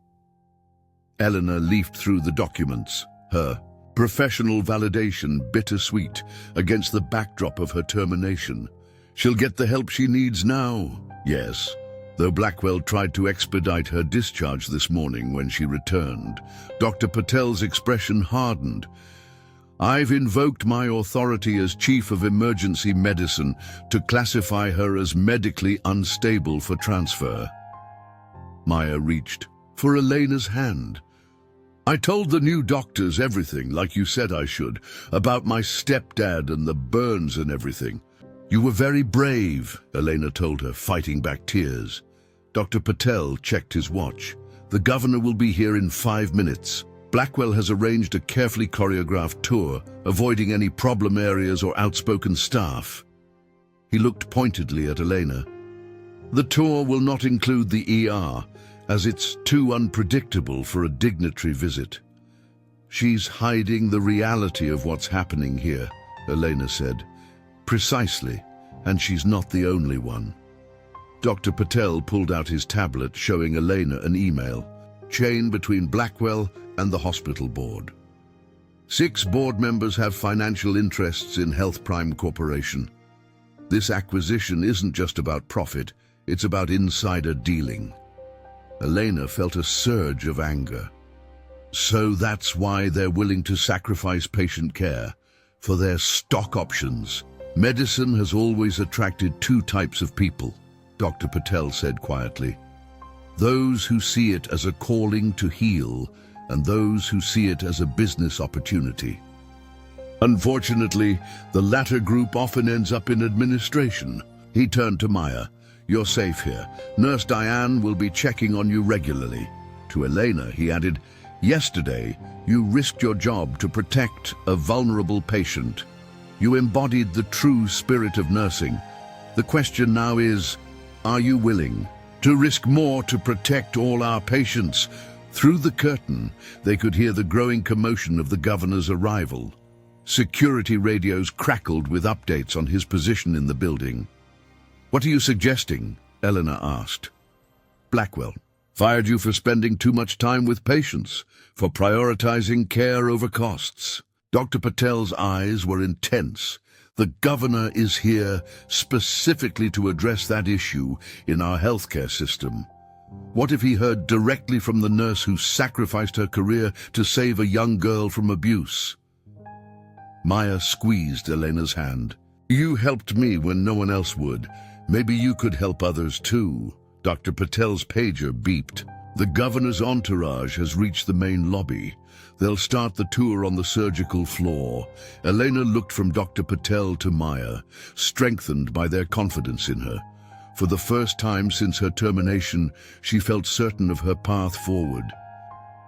[SPEAKER 1] Eleanor leafed through the documents, her professional validation bittersweet against the backdrop of her termination. She'll get the help she needs now. Yes, though Blackwell tried to expedite her discharge this morning when she returned. Dr. Patel's expression hardened. "I've invoked my authority as Chief of Emergency Medicine to classify her as medically unstable for transfer." Maya reached for Elena's hand. "I told the new doctors everything, like you said I should, about my stepdad and the burns and everything." "You were very brave," Elena told her, fighting back tears. Dr. Patel checked his watch. "The governor will be here in 5 minutes. Blackwell has arranged a carefully choreographed tour, avoiding any problem areas or outspoken staff." He looked pointedly at Elena. "The tour will not include the ER, as it's too unpredictable for a dignitary visit." "She's hiding the reality of what's happening here," Elena said. "Precisely, and she's not the only one." Dr. Patel pulled out his tablet, showing Elena an email. "Chain between Blackwell and the hospital board. 6 board members have financial interests in Health Prime Corporation. This acquisition isn't just about profit, it's about insider dealing." Elena felt a surge of anger. "So that's why they're willing to sacrifice patient care for their stock options." "Medicine has always attracted 2 types of people," Dr. Patel said quietly. "Those who see it as a calling to heal, and those who see it as a business opportunity. Unfortunately, the latter group often ends up in administration." He turned to Maya. "You're safe here. Nurse Diane will be checking on you regularly." To Elena, he added, "Yesterday, you risked your job to protect a vulnerable patient. You embodied the true spirit of nursing. The question now is, are you willing to risk more to protect all our patients?" Through the curtain, they could hear the growing commotion of the governor's arrival. Security radios crackled with updates on his position in the building. "What are you suggesting?" Eleanor asked. "Blackwell. Fired you for spending too much time with patients, for prioritizing care over costs. Dr. Patel's eyes were intense. The governor is here specifically to address that issue in our healthcare system. What if he heard directly from the nurse who sacrificed her career to save a young girl from abuse? Maya squeezed Elena's hand. You helped me when no one else would. Maybe you could help others too. Dr. Patel's pager beeped. The governor's entourage has reached the main lobby. They'll start the tour on the surgical floor. Elena looked from Dr. Patel to Maya, strengthened by their confidence in her. For the first time since her termination, she felt certain of her path forward.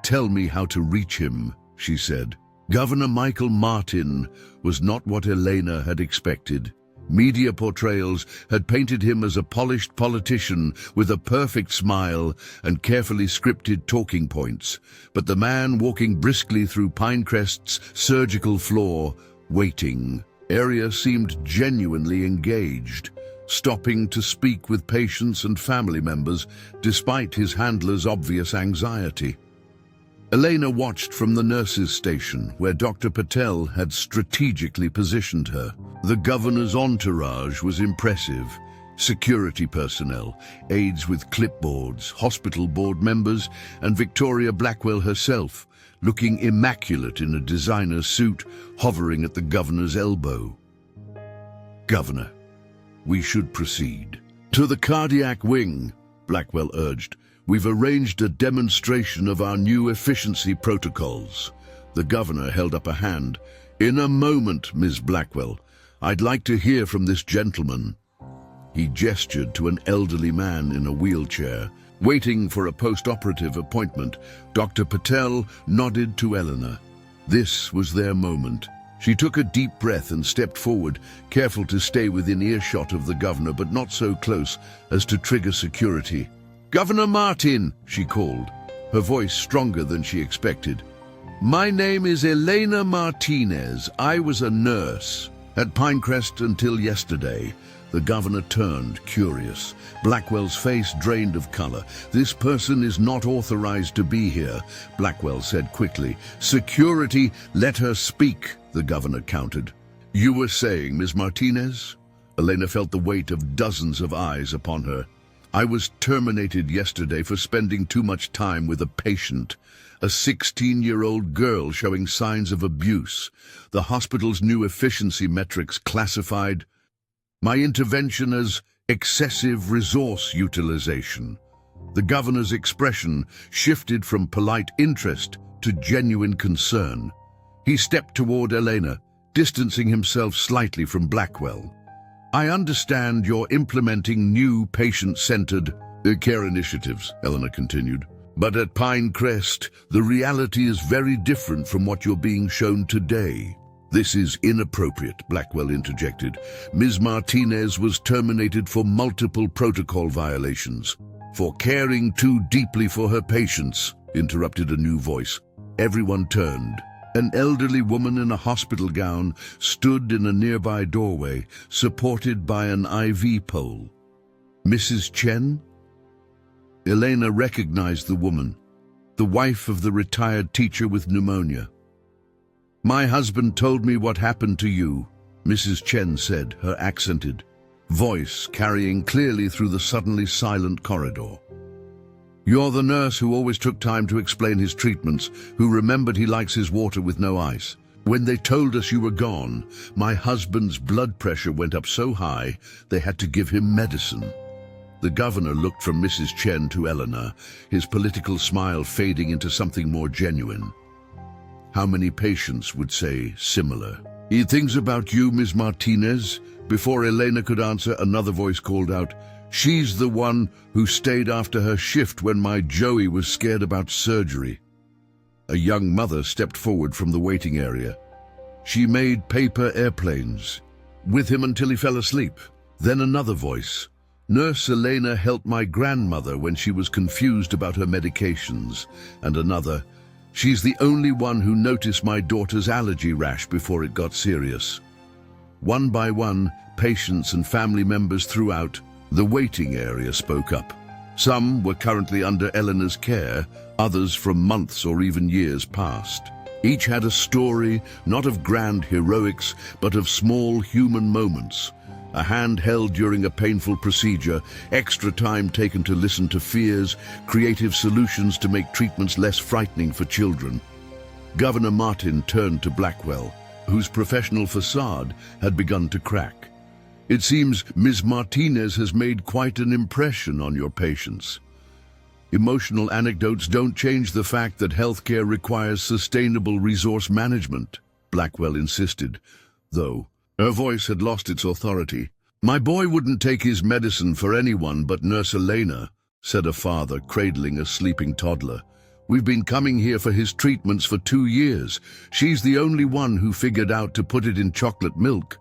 [SPEAKER 1] Tell me how to reach him, she said. Governor Michael Martin was not what Elena had expected. Media portrayals had painted him as a polished politician with a perfect smile and carefully scripted talking points. But the man walking briskly through Pinecrest's surgical floor, waiting area seemed genuinely engaged, stopping to speak with patients and family members despite his handler's obvious anxiety. Elena watched from the nurses' station, where Dr. Patel had strategically positioned her. The governor's entourage was impressive. Security personnel, aides with clipboards, hospital board members, and Victoria Blackwell herself, looking immaculate in a designer suit, hovering at the governor's elbow. Governor, we should proceed. To the cardiac wing, Blackwell urged. We've arranged a demonstration of our new efficiency protocols. The governor held up a hand. In a moment, Ms. Blackwell. I'd like to hear from this gentleman. He gestured to an elderly man in a wheelchair. Waiting for a post-operative appointment, Dr. Patel nodded to Eleanor. This was their moment. She took a deep breath and stepped forward, careful to stay within earshot of the governor, but not so close as to trigger security. Governor Martin, she called, her voice stronger than she expected. My name is Elena Martinez. I was a nurse at Pinecrest until yesterday. The governor turned, curious. Blackwell's face drained of color. This person is not authorized to be here, Blackwell said quickly. Security, let her speak, the governor countered. You were saying, Ms. Martinez? Elena felt the weight of dozens of eyes upon her. I was terminated yesterday for spending too much time with a patient, a 16-year-old girl showing signs of abuse. The hospital's new efficiency metrics classified my intervention as excessive resource utilization. The governor's expression shifted from polite interest to genuine concern. He stepped toward Elena, distancing himself slightly from Blackwell. I understand you're implementing new patient-centered care initiatives, Eleanor continued. But at Pinecrest, the reality is very different from what you're being shown today. This is inappropriate, Blackwell interjected. Ms. Martinez was terminated for multiple protocol violations. For caring too deeply for her patients, interrupted a new voice. Everyone turned. An elderly woman in a hospital gown stood in a nearby doorway, supported by an IV pole. Mrs. Chen? Elena recognized the woman, the wife of the retired teacher with pneumonia. My husband told me what happened to you, Mrs. Chen said, her accented voice carrying clearly through the suddenly silent corridor. You're the nurse who always took time to explain his treatments, who remembered he likes his water with no ice. When they told us you were gone, my husband's blood pressure went up so high they had to give him medicine. The governor looked from Mrs. Chen to Eleanor, his political smile fading into something more genuine. How many patients would say similar? He thinks about you, Ms. Martinez. Before Elena could answer, another voice called out, She's the one who stayed after her shift when my Joey was scared about surgery. A young mother stepped forward from the waiting area. She made paper airplanes with him until he fell asleep. Then another voice. Nurse Elena helped my grandmother when she was confused about her medications. And another. She's the only one who noticed my daughter's allergy rash before it got serious. One by one, patients and family members throughout the waiting area spoke up. Some were currently under Eleanor's care, others from months or even years past. Each had a story, not of grand heroics, but of small human moments. A hand held during a painful procedure, extra time taken to listen to fears, creative solutions to make treatments less frightening for children. Governor Martin turned to Blackwell, whose professional facade had begun to crack. It seems Ms. Martinez has made quite an impression on your patients. Emotional anecdotes don't change the fact that healthcare requires sustainable resource management, Blackwell insisted, though her voice had lost its authority. My boy wouldn't take his medicine for anyone but Nurse Elena, said a father cradling a sleeping toddler. We've been coming here for his treatments for 2 years. She's the only one who figured out to put it in chocolate milk.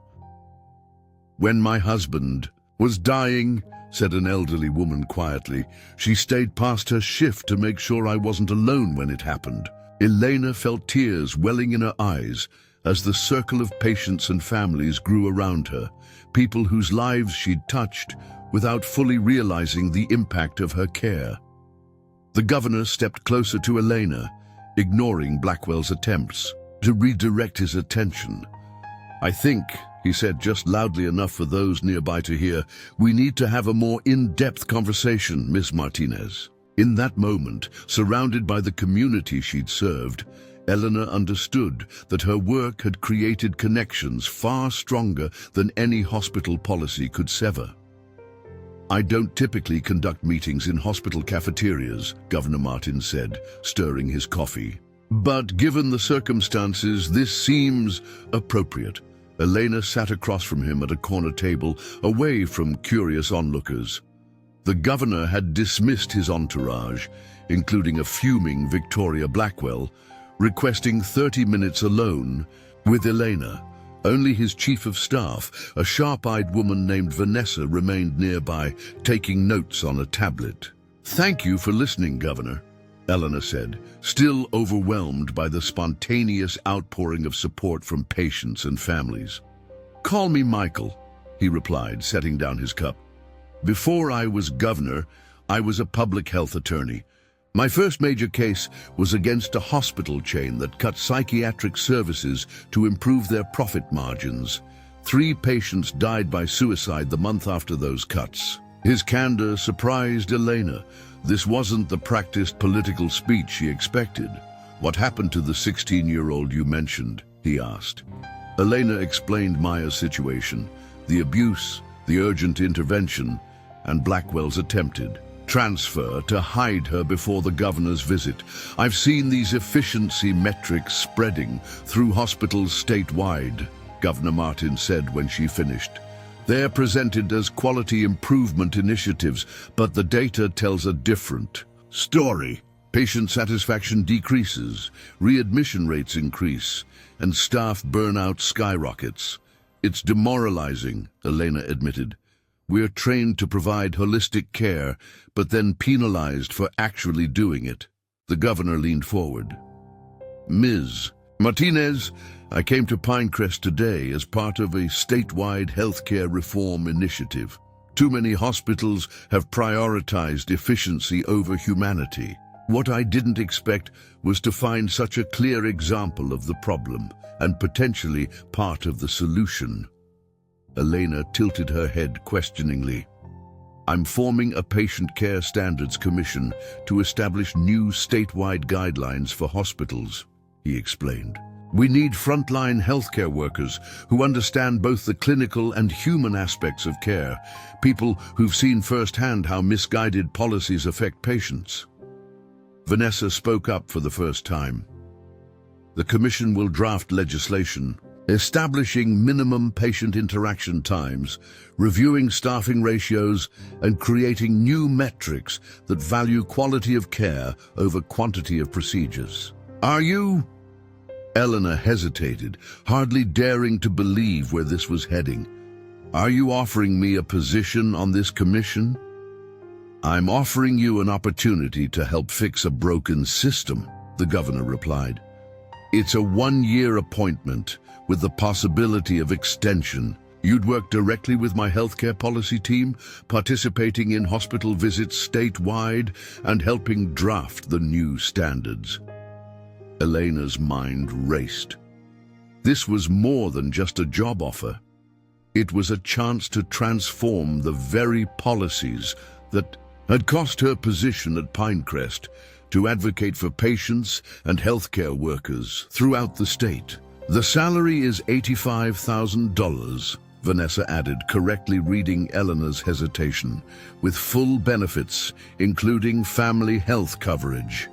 [SPEAKER 1] When my husband was dying, said an elderly woman quietly, she stayed past her shift to make sure I wasn't alone when it happened. Elena felt tears welling in her eyes as the circle of patients and families grew around her, people whose lives she'd touched without fully realizing the impact of her care. The governor stepped closer to Elena, ignoring Blackwell's attempts to redirect his attention. I think, he said just loudly enough for those nearby to hear, we need to have a more in-depth conversation, Miss Martinez. In that moment, surrounded by the community she'd served, Eleanor understood that her work had created connections far stronger than any hospital policy could sever. I don't typically conduct meetings in hospital cafeterias, Governor Martin said, stirring his coffee. But given the circumstances, this seems appropriate. Elena sat across from him at a corner table, away from curious onlookers. The governor had dismissed his entourage, including a fuming Victoria Blackwell, requesting 30 minutes alone with Elena. Only his chief of staff, a sharp-eyed woman named Vanessa, remained nearby, taking notes on a tablet. Thank you for listening, Governor, Eleanor said, still overwhelmed by the spontaneous outpouring of support from patients and families. Call me Michael, he replied, setting down his cup. Before I was governor, I was a public health attorney. My first major case was against a hospital chain that cut psychiatric services to improve their profit margins. 3 patients died by suicide the month after those cuts. His candor surprised Elena. This wasn't the practiced political speech she expected. What happened to the 16-year-old you mentioned? He asked. Elena explained Maya's situation, the abuse, the urgent intervention, and Blackwell's attempted transfer to hide her before the governor's visit. I've seen these efficiency metrics spreading through hospitals statewide, Governor Martin said when she finished. They're presented as quality improvement initiatives, but the data tells a different story. Patient satisfaction decreases, readmission rates increase, and staff burnout skyrockets. It's demoralizing, Elena admitted. We're trained to provide holistic care, but then penalized for actually doing it. The governor leaned forward. Ms. Martinez, I came to Pinecrest today as part of a statewide healthcare reform initiative. Too many hospitals have prioritized efficiency over humanity. What I didn't expect was to find such a clear example of the problem and potentially part of the solution. Elena tilted her head questioningly. I'm forming a patient care standards commission to establish new statewide guidelines for hospitals, he explained. We need frontline healthcare workers who understand both the clinical and human aspects of care, people who've seen firsthand how misguided policies affect patients. Vanessa spoke up for the first time. The commission will draft legislation establishing minimum patient interaction times, reviewing staffing ratios, and creating new metrics that value quality of care over quantity of procedures. Are you? Eleanor hesitated, hardly daring to believe where this was heading. Are you offering me a position on this commission? I'm offering you an opportunity to help fix a broken system, the governor replied. It's a 1-year appointment with the possibility of extension. You'd work directly with my healthcare policy team, participating in hospital visits statewide and helping draft the new standards. Elena's mind raced. This was more than just a job offer. It was a chance to transform the very policies that had cost her position at Pinecrest, to advocate for patients and healthcare workers throughout the state. The salary is $85,000, Vanessa added, correctly reading Eleanor's hesitation, with full benefits, including family health coverage.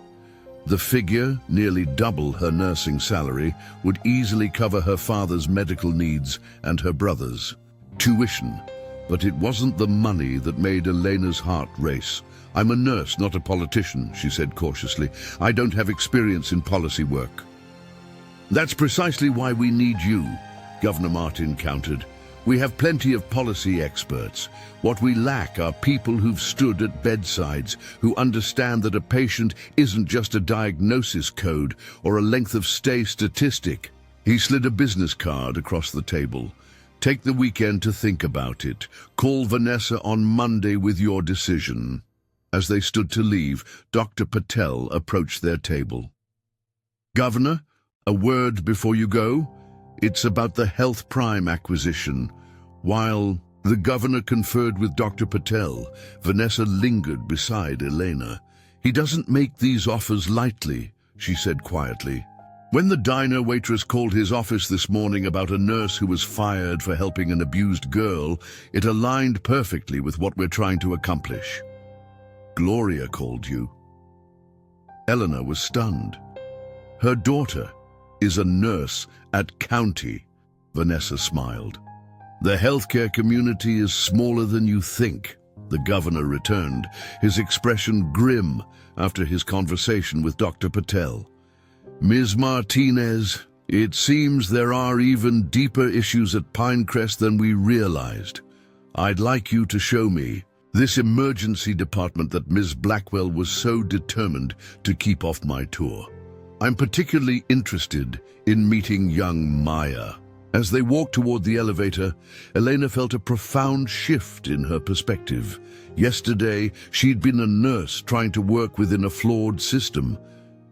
[SPEAKER 1] The figure, nearly double her nursing salary, would easily cover her father's medical needs and her brother's tuition. But it wasn't the money that made Elena's heart race. "I'm a nurse, not a politician," she said cautiously. "I don't have experience in policy work." "That's precisely why we need you," Governor Martin countered. "We have plenty of policy experts. What we lack are people who've stood at bedsides, who understand that a patient isn't just a diagnosis code or a length of stay statistic." He slid a business card across the table. "Take the weekend to think about it. Call Vanessa on Monday with your decision." As they stood to leave, Dr. Patel approached their table. "Governor, a word before you go. It's about the Health Prime acquisition." While the governor conferred with Dr. Patel, Vanessa lingered beside Elena. "He doesn't make these offers lightly," she said quietly. "When the diner waitress called his office this morning about a nurse who was fired for helping an abused girl, it aligned perfectly with what we're trying to accomplish." "Gloria called you?" Eleanor was stunned. "Her daughter is a nurse at County," Vanessa smiled. "The healthcare community is smaller than you think," the governor returned, his expression grim after his conversation with Dr. Patel. "Ms. Martinez, it seems there are even deeper issues at Pinecrest than we realized. I'd like you to show me this emergency department that Ms. Blackwell was so determined to keep off my tour. I'm particularly interested in meeting young Maya." As they walked toward the elevator, Elena felt a profound shift in her perspective. Yesterday, she'd been a nurse trying to work within a flawed system.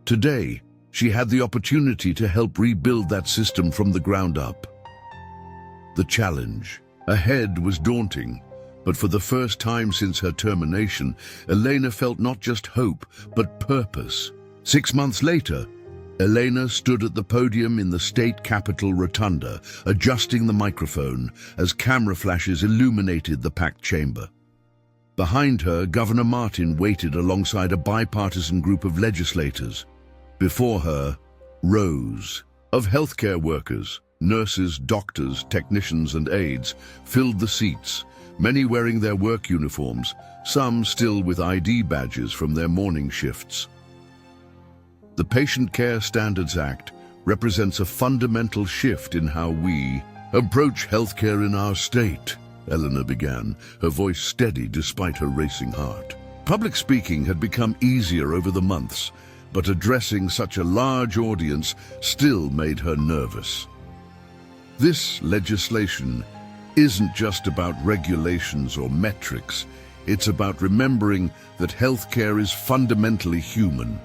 [SPEAKER 1] Today, she had the opportunity to help rebuild that system from the ground up. The challenge ahead was daunting, but for the first time since her termination, Elena felt not just hope, but purpose. 6 months later, Elena stood at the podium in the state capitol rotunda, adjusting the microphone as camera flashes illuminated the packed chamber. Behind her, Governor Martin waited alongside a bipartisan group of legislators. Before her, rows of healthcare workers, nurses, doctors, technicians, and aides filled the seats, many wearing their work uniforms, some still with ID badges from their morning shifts. The Patient Care Standards Act represents a fundamental shift in how we approach healthcare in our state, Eleanor began, her voice steady despite her racing heart. Public speaking had become easier over the months, but addressing such a large audience still made her nervous. This legislation isn't just about regulations or metrics. It's about remembering that healthcare is fundamentally human.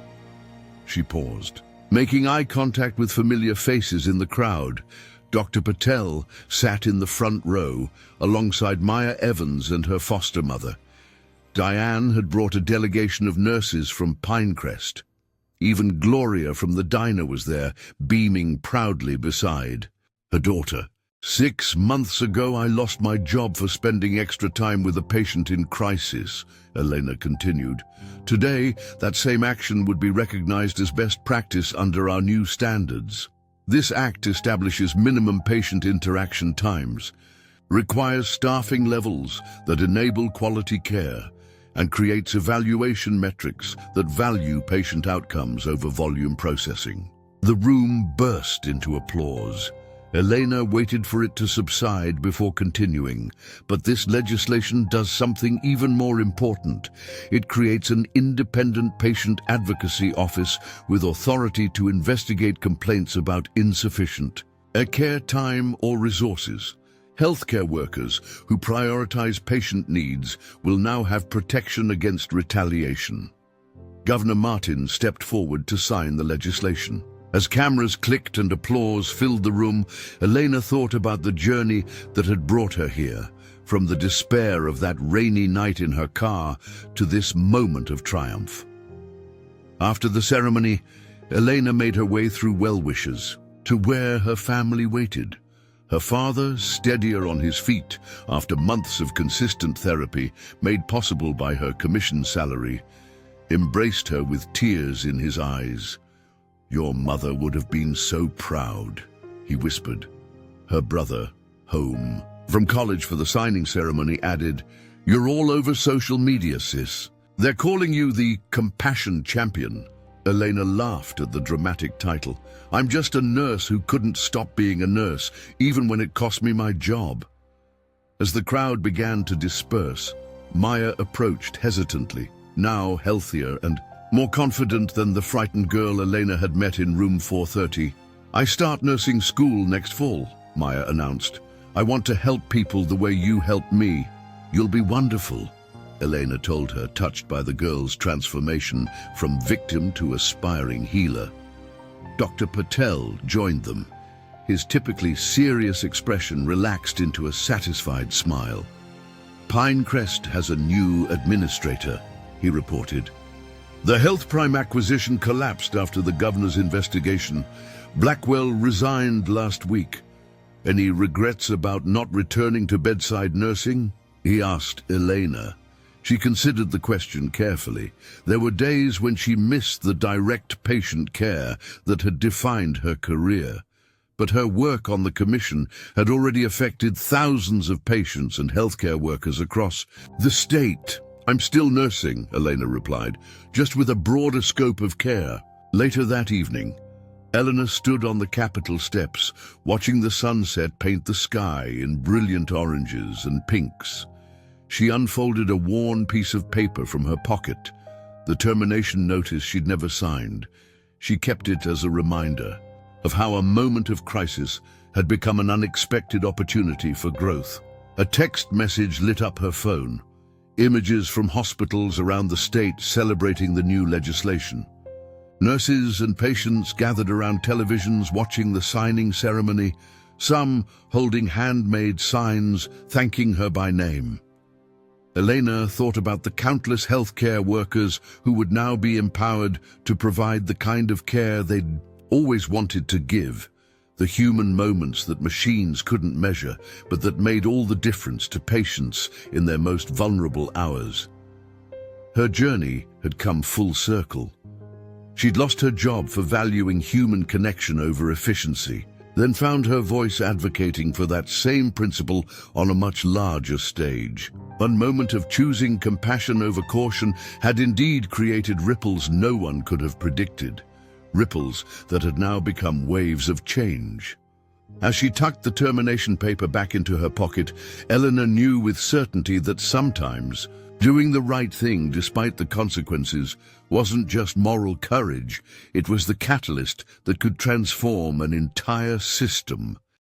[SPEAKER 1] She paused, making eye contact with familiar faces in the crowd. Dr. Patel sat in the front row alongside Maya Evans and her foster mother. Diane had brought a delegation of nurses from Pinecrest. Even Gloria from the diner was there, beaming proudly beside her daughter. 6 months ago, I lost my job for spending extra time with a patient in crisis, Elena continued. Today, that same action would be recognized as best practice under our new standards. This act establishes minimum patient interaction times, requires staffing levels that enable quality care, and creates evaluation metrics that value patient outcomes over volume processing. The room burst into applause. Elena waited for it to subside before continuing, but this legislation does something even more important. It creates an independent patient advocacy office with authority to investigate complaints about insufficient care time or resources. Healthcare workers who prioritize patient needs will now have protection against retaliation. Governor Martin stepped forward to sign the legislation. As cameras clicked and applause filled the room, Elena thought about the journey that had brought her here, from the despair of that rainy night in her car to this moment of triumph. After the ceremony, Elena made her way through well-wishers to where her family waited. Her father, steadier on his feet after months of consistent therapy made possible by her commission salary, embraced her with tears in his eyes. "Your mother would have been so proud," he whispered. Her brother, home from college for the signing ceremony, added, "You're all over social media, sis. They're calling you the Compassion Champion." Elena laughed at the dramatic title. "I'm just a nurse who couldn't stop being a nurse, even when it cost me my job." As the crowd began to disperse, Maya approached hesitantly, now healthier and more confident than the frightened girl Elena had met in room 430. "I start nursing school next fall," Maya announced. "I want to help people the way you helped me." "You'll be wonderful," Elena told her, touched by the girl's transformation from victim to aspiring healer. Dr. Patel joined them. His typically serious expression relaxed into a satisfied smile. "Pinecrest has a new administrator," he reported. "The Health Prime acquisition collapsed after the governor's investigation. Blackwell resigned last week. Any regrets about not returning to bedside nursing?" he asked Elena. She considered the question carefully. There were days when she missed the direct patient care that had defined her career. But her work on the commission had already affected thousands of patients and healthcare workers across the state. "I'm still nursing," Elena replied, "just with a broader scope of care." Later that evening, Eleanor stood on the Capitol steps, watching the sunset paint the sky in brilliant oranges and pinks. She unfolded a worn piece of paper from her pocket, the termination notice she'd never signed. She kept it as a reminder of how a moment of crisis had become an unexpected opportunity for growth. A text message lit up her phone, images from hospitals around the state celebrating the new legislation. Nurses and patients gathered around televisions watching the signing ceremony, some holding handmade signs thanking her by name. Elena thought about the countless healthcare workers who would now be empowered to provide the kind of care they'd always wanted to give, the human moments that machines couldn't measure, but that made all the difference to patients in their most vulnerable hours. Her journey had come full circle. She'd lost her job for valuing human connection over efficiency, then found her voice advocating for that same principle on a much larger stage. One moment of choosing compassion over caution had indeed created ripples no one could have predicted, ripples that had now become waves of change. As she tucked the termination paper back into her pocket, Eleanor knew with certainty that sometimes doing the right thing despite the consequences wasn't just moral courage, it was the catalyst that could transform an entire system.